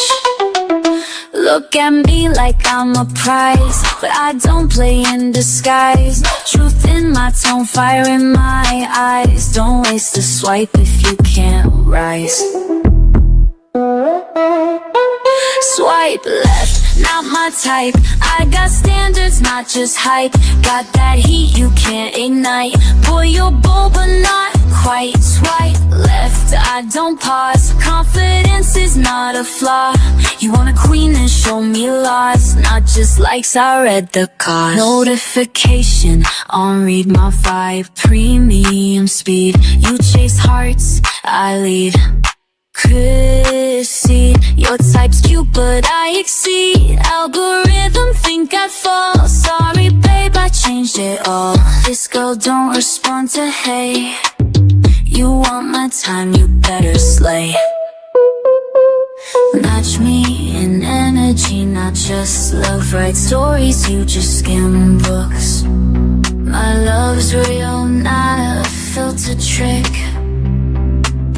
Look at me like I'm a prize, but I don't play in disguise. Truth in my tone, fire in my eyes. Don't waste a swipe if you can't rise. Swipe left, not my type. I got standards, not just hype. Got that heat you can't ignite. Boy, you're bold but not quite. Swipe left, I don't pause. Confidence is not a flaw. You want a queen and show me loss. Not just likes, I read the cost. Notification on read my vibe. Premium speed. You chase hearts, I lead. Chrissy, your type's cute but I exceed. Algorithm think I fall. Sorry babe, I changed it all. This girl don't respond to hey. You want my time, you better slay. Match me in energy, not just love. Write stories, you just skim books. My love's real, not a filter trick.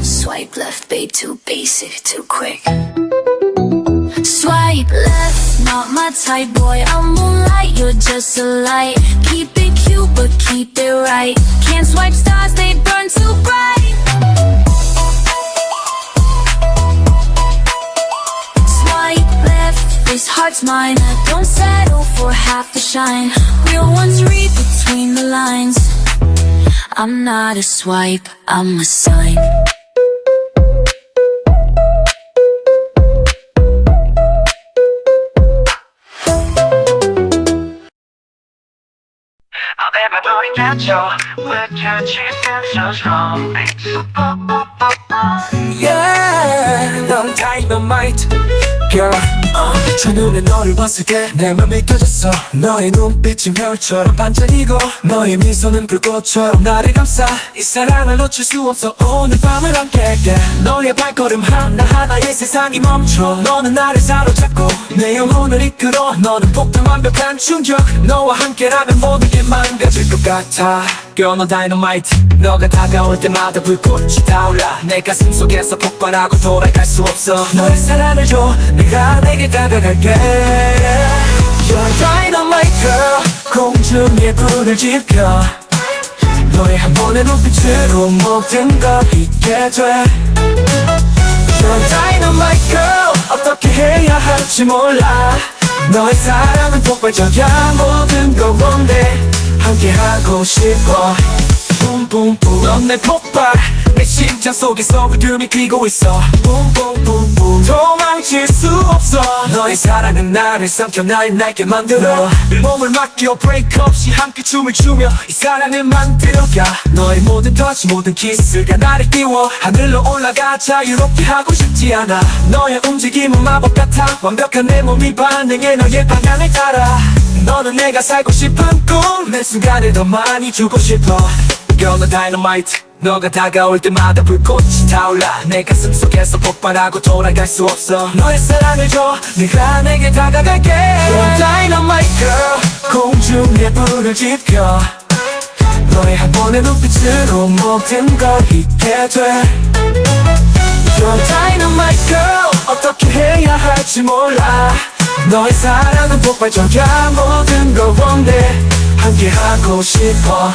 Swipe left, babe, too basic, too quick. Swipe left, not my type, boy, I'm moonlight, you're just a light. Keep it cute, but keep it right. Can't swipe stars, they burn too bright. Swipe left, this heart's mine. I don't settle for half the shine. Real ones read between the lines. I'm not a swipe, I'm a sign. Yeah, 넌 dynamite, girl. 첫눈에 너를 봤을 때 내 맘이 꺼졌어. 너의 눈빛은 별처럼 반짝이고 너의 미소는 불꽃처럼 나를 감싸. 이 사랑을 놓칠 수 없어. 오늘 밤을 함께 너의 발걸음 하나하나에 세상이 멈춰. 너는 나를 사로잡고 내 영혼을 이끌어. 너는 폭탄 완벽한 충격. 너와 함께라면 모든 게 망가질 것 같아. Girl 넌 다이너마이트 너가 다가올 때마다 불꽃이 타올라 내 가슴 속에서 폭발하고 돌아갈 수 없어 너의 사랑을 줘 내가 내게 다가갈게 You're dynamite girl 공중에 불을 지펴 너의 한 번의 눈빛으로 모든 걸 잊게 돼 You're dynamite girl 어떻게 해야 할지 몰라 너의 사랑은 폭발적이야 모든 걸 원해 함께하고 싶어 뿜뿜뿜 넌 내 폭발 내 심장 속에서 리듬이 뛰고 있어 뿜뿜뿜뿜 도망칠 수 없어 너의 사랑은 나를 삼켜 날 날게 만들어 몸을 맡겨 break 없이 함께 춤을 추며 이 사랑을 만들어가 너의 모든 터치 모든 키스가 나를 띄워 하늘로 올라가 자유롭게 하고 싶지 않아 너의 움직임은 마법 같아 완벽한 내 몸이 반응해 너의 방향을 따라 너는 내가 살고 싶은 꿈 매 순간을 더 많이 주고 싶어 Girl 넌 dynamite 너가 다가올 때마다 불꽃이 타올라 내 가슴 속에서 폭발하고 돌아갈 수 없어 너의 사랑을 줘 내가 내게 다가갈게 You're dynamite girl 공중에 불을 지펴 너의 한 번의 눈빛으로 모든 걸 잊게 돼 You're dynamite girl 어떻게 해야 할지 몰라 너의 사랑은 폭발적이야 모든 걸 원해 함께하고 싶어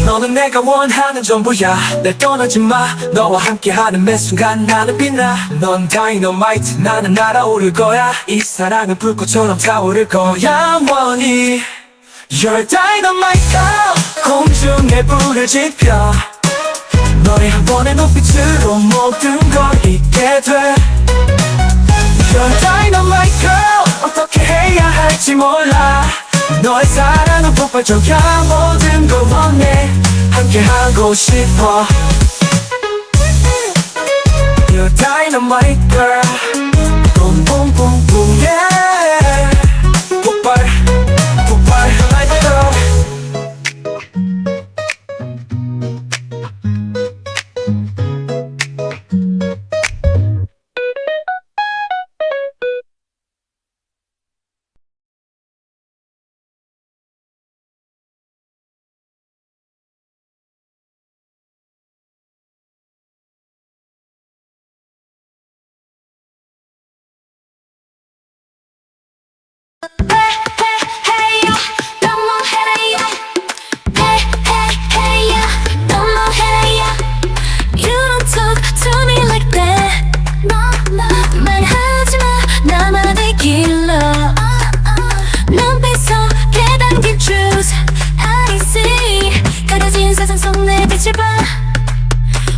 너는 내가 원하는 전부야 날 떠나지 마 너와 함께하는 매 순간 나는 빛나 넌 다이너마이트 나는 날아오를 거야 이 사랑은 불꽃처럼 타오를 거야 영원히 You're dynamite girl 공중에 불을 지펴 너의 한 번의 눈빛으로 모든 걸 잊게 돼 You're dynamite girl 어떻게 해야 할지 몰라 너의 사랑은 폭발적이야 모든 걸 원해 함께하고 싶어 You're dynamite girl Boom boom boom boom yeah 폭발 폭발 like girl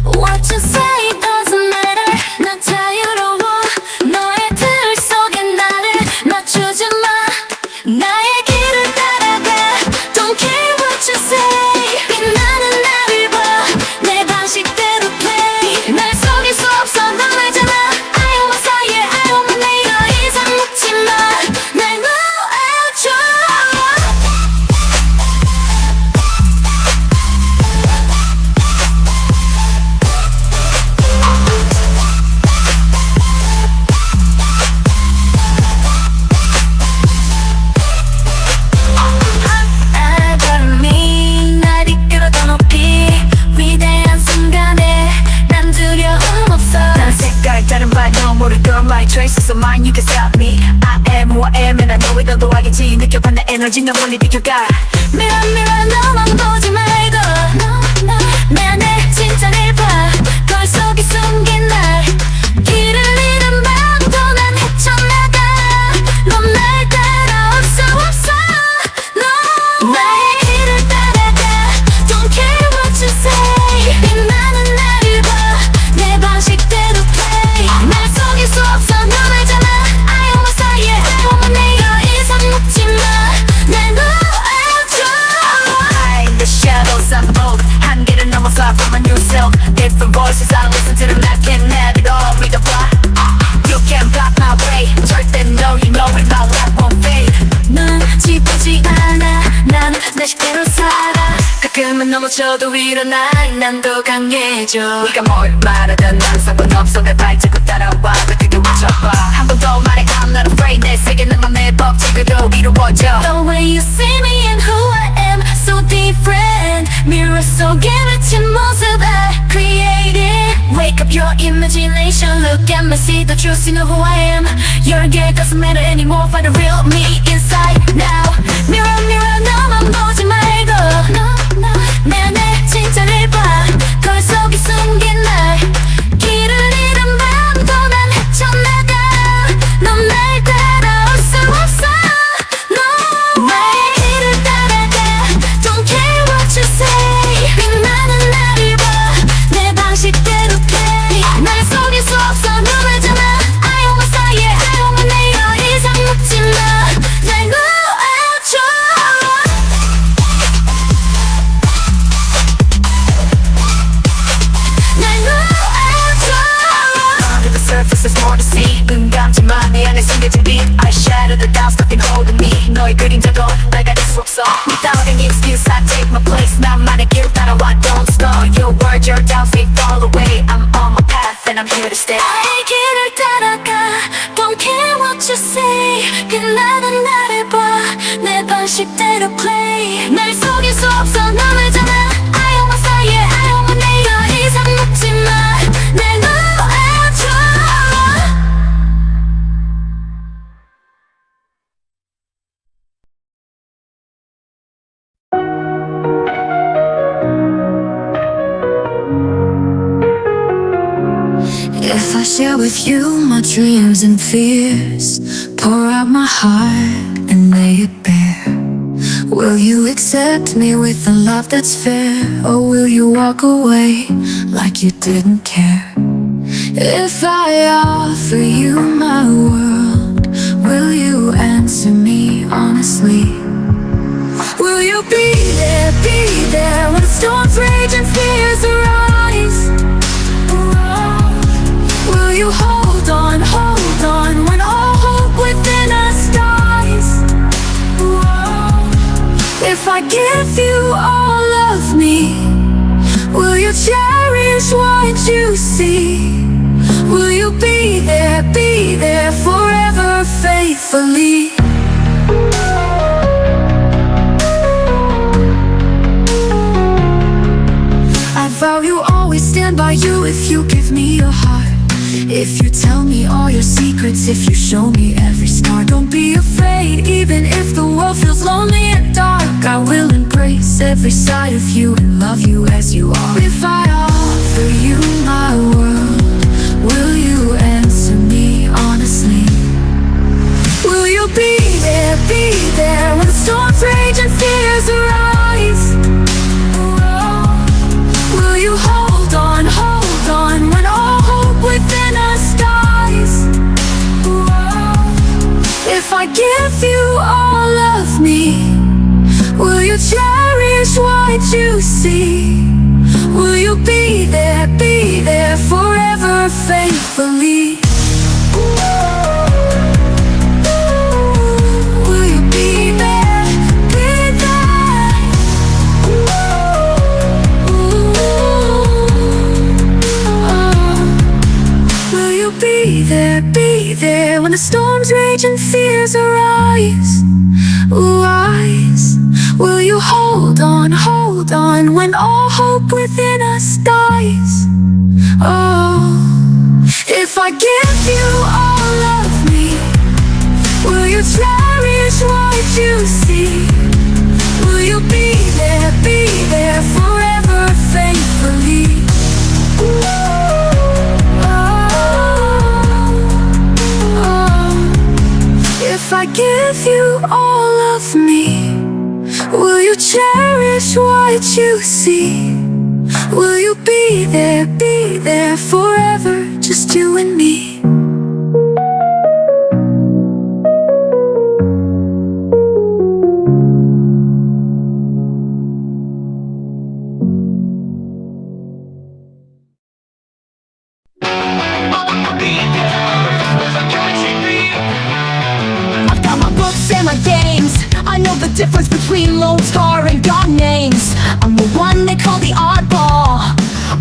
What you say doesn't matter 난 자유로워 너의 틀 속에 나를 맞추지 마 나의 길을 따라가 Don't care what you say 빛나는 나를 봐 내 방식대로 play 날 속일 수 없어 넌 알잖아 I want my side I want my name 더 이상 묻지 마날 놓아줘 My traces of mine, you can stop me. I am who I am, and I know it. 너도 알겠지. 느껴본 내 에너지 너 멀리 비켜가. Mirror, mirror, 너만 보지 말고. 내 안에 진짜를 봐. 거울 속에 숨긴 날. 길을 잃은 밤도 난 헤쳐나가. 넌 날 따라 없어. No. 나의 길을 따라가. Don't care what you say. 빛나는 나를 봐. 내 방식대로 play. 날 속일 수 없어 넌 알잖아 I want my side I want my name 더 이상 묻지 마날 놓아줘 Hide the shadows of oak 한계를 넘어서 from a new self Different voices I listen to them I can't have it all 믿어봐 You can't block my way 절대 no you know it my life won't fade 넌 지치지 않아 난 내 식대로 살아 가끔은 넘어져도 일어나 난 더 강해져 네가 뭘 말하든 난 상관없어 내 발자국 따라와 맞춰봐 한 번 더 말해 I'm not afraid 내 세계는 맘의 법칙으로 이루어져 The way you see me and who I am So different Mirror 속에 비친 모습 I created Wake up your imagination Look at me, see the truth, you know who I am Your girl doesn't matter anymore Find the real me inside now Mirror, mirror, 너만 보지 말고 내 안에 진짜를 봐 거울 속에 숨긴 날 길을 잃은 마음도 난 헤쳐나가 넌 날 따라올 수 없어 No 나의 길을 따라가 Don't care what you say 빛나는 나를 봐 내 방식대로 play 날 속일 수 없어 눈을 감아 I want 사이에 I want 내 더 이상 묻지 마날 놓아줘 Under the surface there's more to see 눈 감지만 내 안에 숨겨진 빛 I shatter the doubts nothing holding me 너의 그림자도 날 가릴 수 없어 Without any excuse I take my place 나만의 길 따라와 don't stall Your words your doubts they fall away I'm on my path and I'm here to stay 나의 길을 따라가 Don't care what you say 빛나는 나를 봐내 방식대로 play 날 속일 수 없어 너를 잡아 I want 사이에 I want 내 더 이상 묻지 마날 놓아줘 If I share with you my dreams and fears Pour out my heart and lay it bare Will you accept me with a love that's fair Or will you walk away like you didn't care If I offer you my world Will you answer me honestly Will you be there when storms rage and fears arise Will you hold on when all hope within us dies If I give you all of me Will you cherish what you see Will you be there forever faithfully I vow you always stand by you if you give me your heart If you tell me all your secrets, if you show me every star Don't be afraid, even if the world feels lonely and dark I will embrace every side of you and love you as you are If I offer you my world, will you answer me honestly? Will you be there when the storms rage and fears arise? Will you hold on when all hope within us dies? If I give you all of me, will you cherish what you see? Will you be there forever faithfully? Will you be there, Will you be there when the storms rage and fears arise? Will you hold on when all hope within us dies? Oh, if I give you all of me, will you cherish what you see? Will you be there forever faithfully? If I give you all of me, will you cherish what you see? Will you be there forever, just you and me? I've got my books and my games. I know the difference between Lone Star and God names. I'm the one they call the oddball,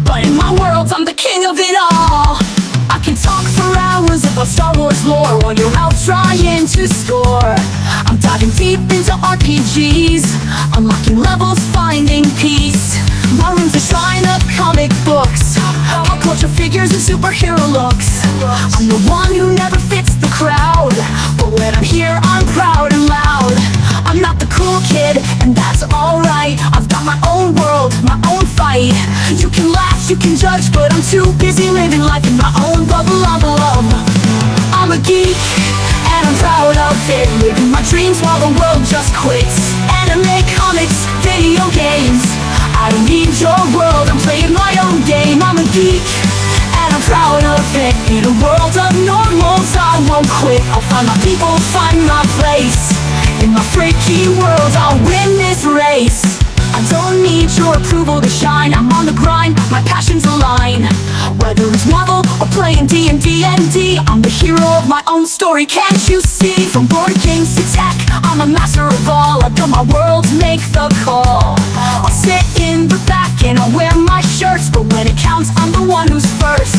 but in my world I'm the king of it all. I can talk for hours about Star Wars lore while you're out trying to score. I'm diving deep into RPGs, unlocking levels, finding peace. My room's a shrine of comic books, pop culture figures and superhero looks. I'm the one who never fits the crowd, but when I'm here I'm proud and loud. I'm not the cool kid, and that's alright. I've got my own world, my own fight. You can laugh, you can judge, but I'm too busy living life in my own bubble of love. I'm a geek, and I'm proud of it, living my dreams while the world just quits. Anime, comics, video games, I don't need your world, I'm playing my own game. I'm a geek, and I'm proud of it. In a world of normals, I won't quit. I'll find my people, find my place. In my freaky world, I'll win this race. I don't need your approval to shine. I'm on the grind, my passions align. Whether it's Marvel or playing D&D, I'm the hero of my own story, can't you see? From board games to tech, I'm a master of all. I build my world, make the call. I'll sit in the back and I'll wear my shirts, but when it counts, I'm the one who's first.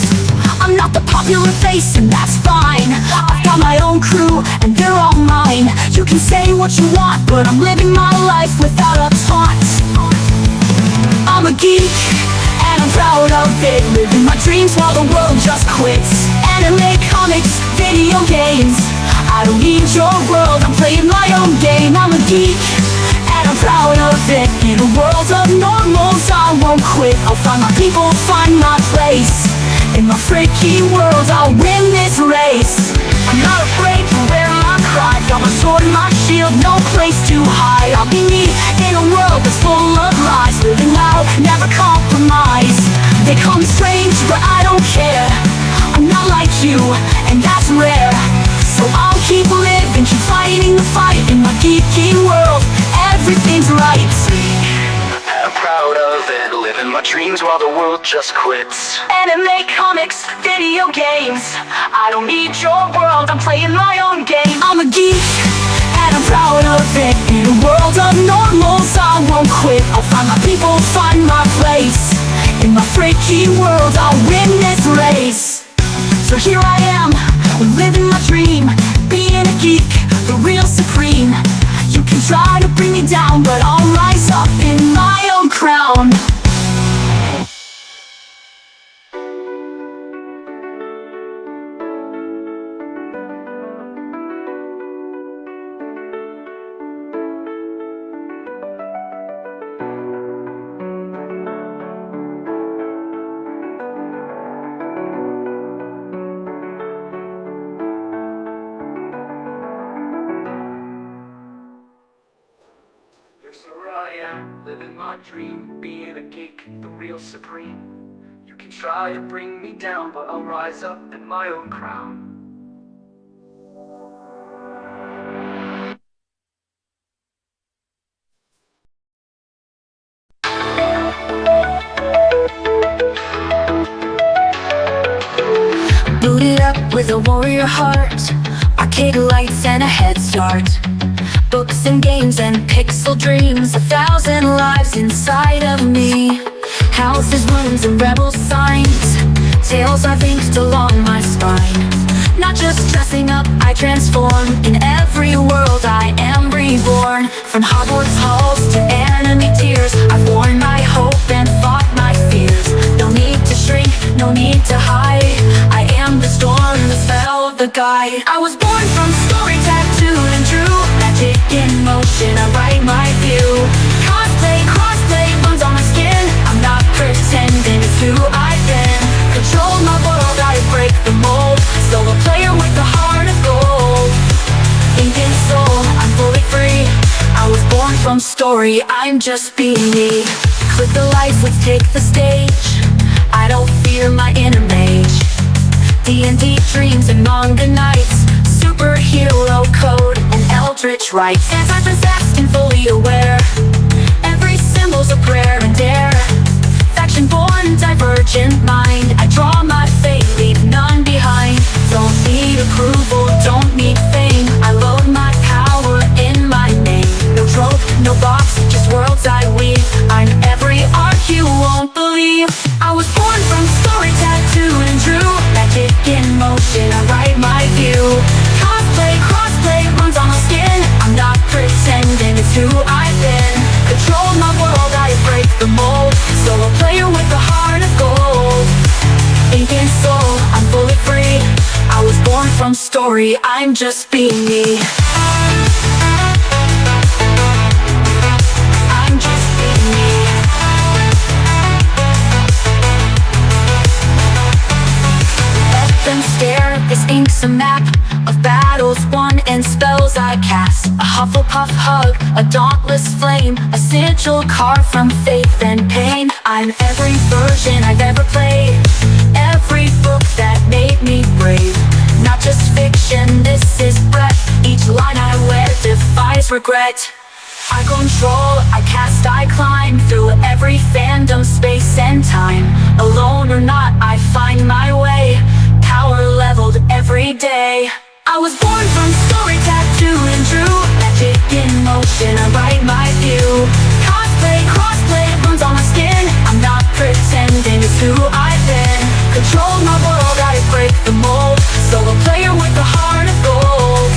I'm not the popular face, and that's fine. I've got my own crew, and they're all mine. You can say what you want, but I'm living my life without a taunt. I'm a geek, and I'm proud of it, living my dreams while the world just quits. Anime, comics, video games, I don't need your world, I'm playing my own game. I'm a geek, and I'm proud of it. In a world of normals, I won't quit. I'll find my people, find my place. In my freaky world, I'll win this race. I'm not afraid to wear my pride, got my sword and my shield, no place to hide. I'll be me in a world that's full of lies, living loud, never compromise. They call me strange, but I don't care. I'm not like you, and that's rare. So I'll keep living, keep fighting the fight. In my geeky world, everything's right. I'm proud of it, living my dreams while the world just quits. Anime, comics, video games, I don't need your world, I'm playing my own game. I'm a geek, and I'm proud of it. In a world of normals, I won't quit. I'll find my people, find my place. In my freaky world, I'll win this race. So here I am, living my dream, being a geek, the real supreme. You can try to bring me down, but I'll rise up in my own crown. Here I am, living my dream, being a geek, the real supreme. You can try to bring me down, but I'll rise up in my own crown. Booted up with a warrior heart, arcade lights and a head start. Books and games and pixel dreams, 1,000 lives inside of me. Houses, rooms, and rebel signs, tales I've inked along my spine. Not just dressing up, I transform. In every world I am reborn. From Hogwarts halls to enemy tears, I've worn my hope and fought my fears. No need to shrink, no need to hide, I am the storm, the spell, the guide. I was born from story tattooed and true, magic in motion, I write my view. Crossplay, bones on my skin, I'm not pretending, it's who I've been. Control my world, I break the mold, solo player with the heart of gold. Ink and soul, I'm fully free, I was born from story, I'm just being me. Click the lights, let's take the stage, I don't fear my inner mage. D&D dreams and manga nights, superhero code and eldritch rites. Anti-possessed and fully aware, every symbol's a prayer and dare. Faction born, divergent mind, I draw my fate, leave none behind. Don't need approval, don't need fame, I load my power in my name. No trope, no box, just worlds I weave, I'm every arc you won't believe. I was born from story tattooed and true, magic in motion, I write my story, I'm just being me. I'm just being me. Let them stare, this ink's a map of battles won and spells I cast. A Hufflepuff hug, a dauntless flame, a sigil carved from faith and pain. I'm every version I've ever played, every book that made me brave. Not just fiction, this is breath. Each line I wear defies regret. I control, I cast, I climb through every fandom, space and time. Alone or not, I find my way, power leveled every day. I was born from story tattooed and true, magic in motion, I write my view. Cosplay, crossplay, runs on my skin. I'm not pretending, it's who I've been. Control my world, I break the mold. Solo player with a heart of gold.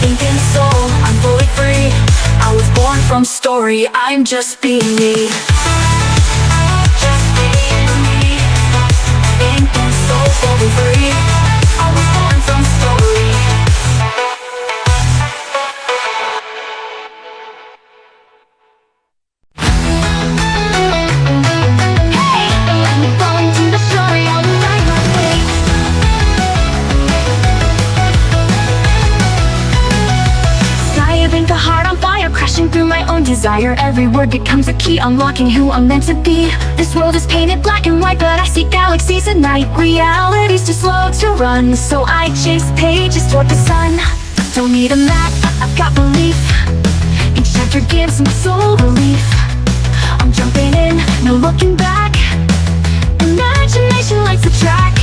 Ink and soul, I'm fully free. I was born from story, I'm just being me. Just being me. Ink and soul, fully free. I was born from story. Hey, I'm born to the story, I'll write my way. Fire in the heart on fire, crashing through my own desire. Every word becomes a key, unlocking who I'm meant to be. This world is painted black and white, but I see galaxies at night. Reality's too slow to run, so I chase pages toward the sun. Don't need a map, I've got belief. Each chapter gives me soul relief. I'm jumping in, no looking back. Imagination lights the track.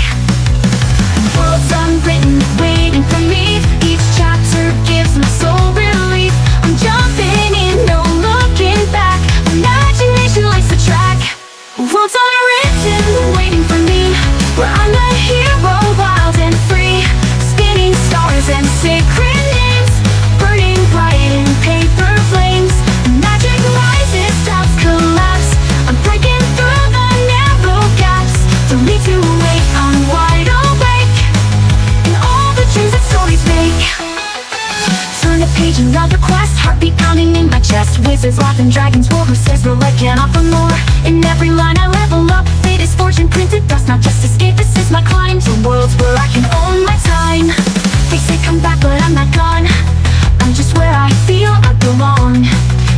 World's unwritten, waiting for me. Each chapter gives me soul relief. I'm jumping in, no looking back. Imagination lights the track. World's unwritten, waiting for me. Where I'm a hero, wild and free. Spinning stars and sacred names, burning bright in paper flames. Magic rises, doubts collapse. I'm breaking through the narrow gaps. Don't need to wait, I'm wide awake. And all the dreams that stories make. Turn a page, another quest. Heartbeat pounding in my chest. Wizards laughing, dragons roar. Who says we're like can't offer more? In every line I level up. Fate is fortune printed dust, not just escape. This is my climb to worlds where I can own my time. They say come back, but I'm not gone. I'm just where I feel I belong.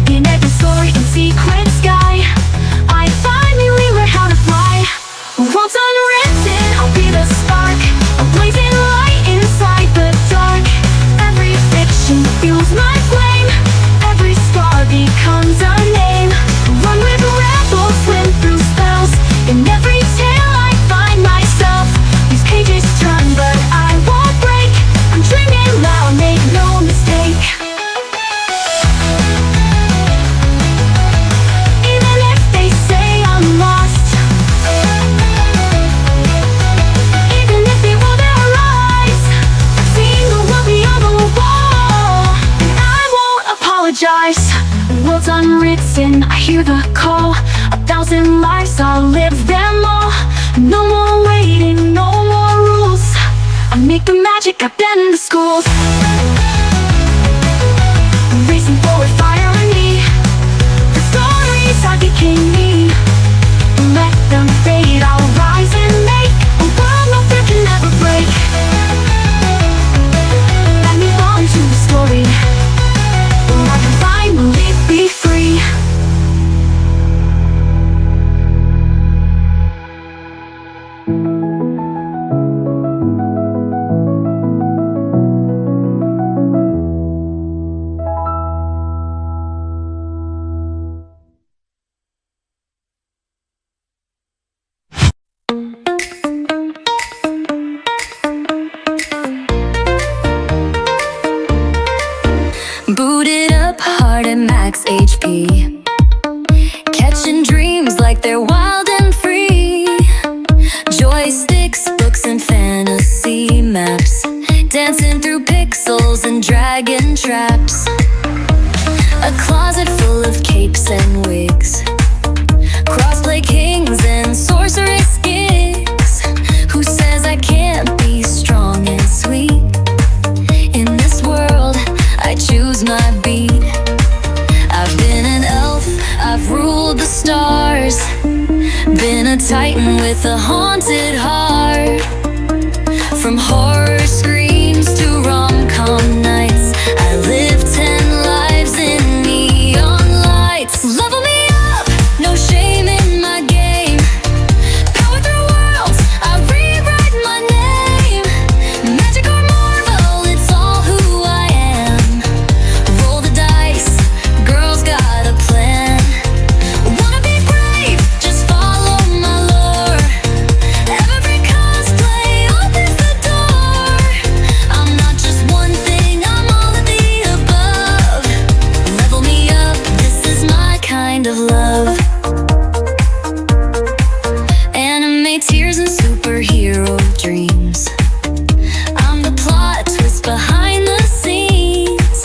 In every story and secret sky, I finally learn how to fly. World's unwritten, I'll be the spark. A blazing light inside the dark. Every fiction fuels my flame. Every scar becomes a name. Run with rebels, swim through spells. In every tale I find myself. These pages turn, but I won't break. I'm dreaming loud, make no mistake. Even if they say I'm lost, even if they roll their eyes, I've seen the world beyond the wall, and I won't apologize. The world's unwritten, I hear the call. 1,000 lives, I'll live them all. No more waiting, no more rules. I make the magic, I bend the schools. Racing forward, fire in me. The stories I became me. Let them fade, I'll rise and make a world no fear can ever break. Let me fall into the story, where I can finally be free. Booted up, hard at max HP. Catching dreams like they're wild and free. Joysticks, books and fantasy maps. Dancing through pixels and dragon traps. A closet full of capes and wigs. Crossplay kings and sorceress gigs. Who says I can't be strong and sweet? lose my beat. I've been an elf, I've ruled the stars, been a titan with a haunted heart. From horror screams to rom-com nights, I live 10 lives in neon lights. Level me up, no shame in my game. Power through worlds, I rewrite my name. Magic or marvel, it's all who I am. Roll the dice, girls got a plan. Wanna be brave, just follow my lore. Every cosplay opens the door. I'm not just one thing, I'm all of the above. Level me up, this is my kind of love. Anime tears and superhero dreams, I'm the plot twist behind the scenes.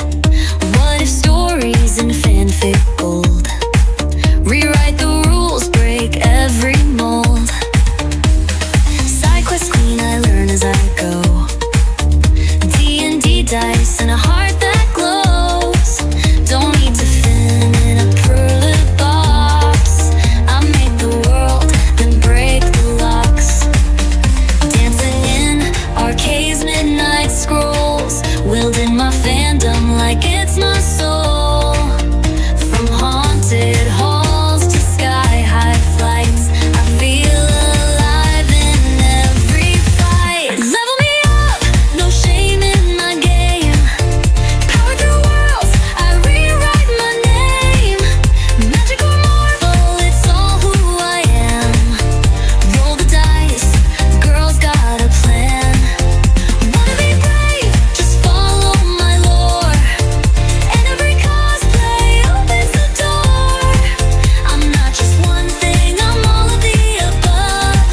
What if stories and fanfic gold? Rewrite the rules, break every mold. Side quest queen, I learn as I go. D&D dice and a heart that glows. Don't need to fit in a pearly box. I make the world, then break the locks. Dancing in arcades, midnight scrolls, wielding my fandom like it's my soul. From haunted halls to sky-high flights, I feel alive in every fight. Level me up, no shame in my game. Power through worlds, I rewrite my name. Magic or marvel, it's all who I am. Roll the dice, girls got a plan. Wanna be brave, just follow my lore. And every cosplay opens the door. I'm not just one thing, I'm all of the above.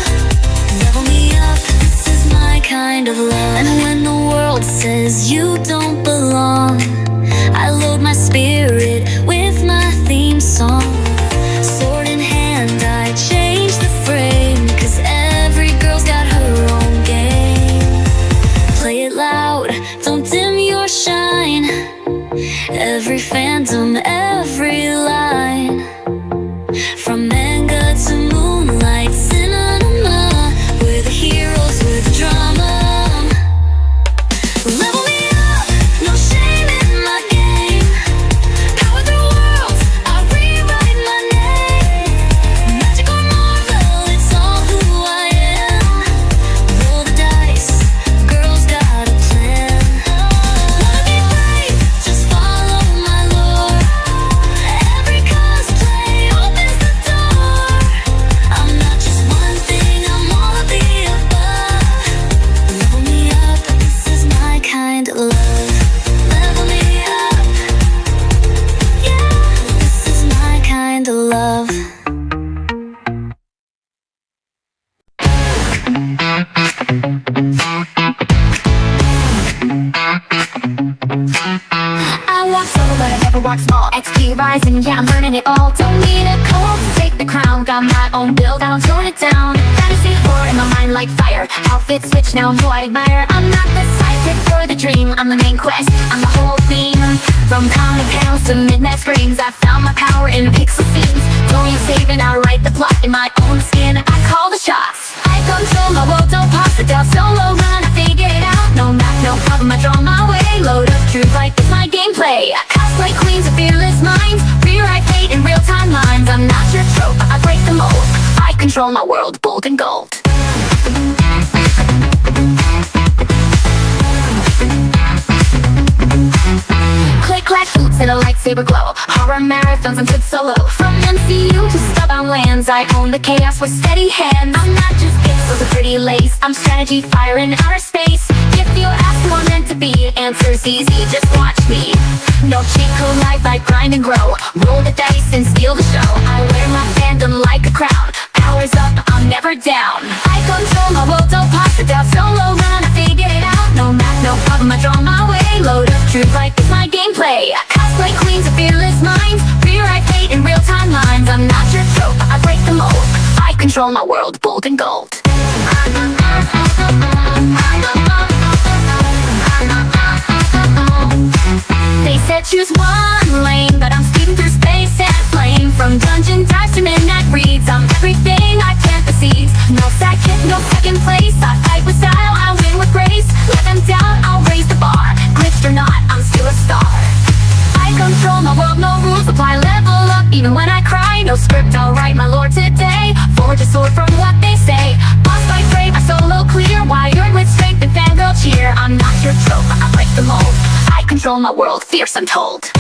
Level me up, this is my kind of love. And when the world says you don't belong, I load my spirit with my theme song. Sword in hand, I change the frame, 'cause every girl's got her own game. Play it loud, don't dim your shine. Every fandom, every line. From manga to moonlight cinema, we're the heroes, we're the drama. Level me up, no shame in my game. Power through worlds, I rewrite my name. Magic or marvel, it's all who I am. Roll the dice, girls got a plan. Wanna be brave, just follow my lore. Every cosplay opens the door. I'm not just one thing, I'm all of the above. Level me up, this is my kind of love. Level me up, yeah, this is my kind of love. I walk slow, but I never walk small. XP rising, yeah, I'm learning it all. Don't need a code to take the crown. Got my own build, I don't tone it down. Fantasy war in my mind like fire. Outfit switch now, who I admire. I'm not the sidekick for the dream, I'm the main quest, I'm the whole theme. From comic panels to midnight screens, I found my power in pixel scenes. Don't use saving, I write the plot in my own skin. I call the shots, I control my world, don't pause the doubt. Solo run, I figure it out. No map, no problem, I draw my way. Load up truth like it's my gameplay. Cosplay queens of fearless minds, rewrite fate in real time lines. I'm not your trope, I break the mold. I control my world, bold and gold. Click clack boots and a lightsaber glow. Horror marathons and good solo. From MCU to Starbound lands, I own the chaos with steady hands. I'm not just pixels or pretty lace, I'm strategy, fire in outer space. If you ask who I'm meant to be, answer's easy, just watch me. No cheat code life, I grind and grow. Roll the dice and steal the show. I wear my fandom like a crown. Powers up, I'm never down. I control my world, don't pause the doubt. Solo run, I figure it out. No map, no problem, I draw my way. Load up truth like it's my gameplay. Cosplay queens of fearless minds, rewrite fate in real time lines. I'm not your trope, I break the mold. I control my world, bold and gold. They say gotta choose one lane, but I'm speeding through space and flame. From dungeon dives to midnight reads, I'm everything I plant the seeds. No second place. I fight with style, I win with grace. Let them down, I'll raise the bar. Glitched or not, I'm still a star. I control my world, no rules apply. Level up even when I cry. No script, I'll write my lore today. Forge a sword from what they say. Boss fight brave, I solo clear. Wired with strength and fangirl cheer. I'm not your trope, I break the mold. I control my world, fierce untold.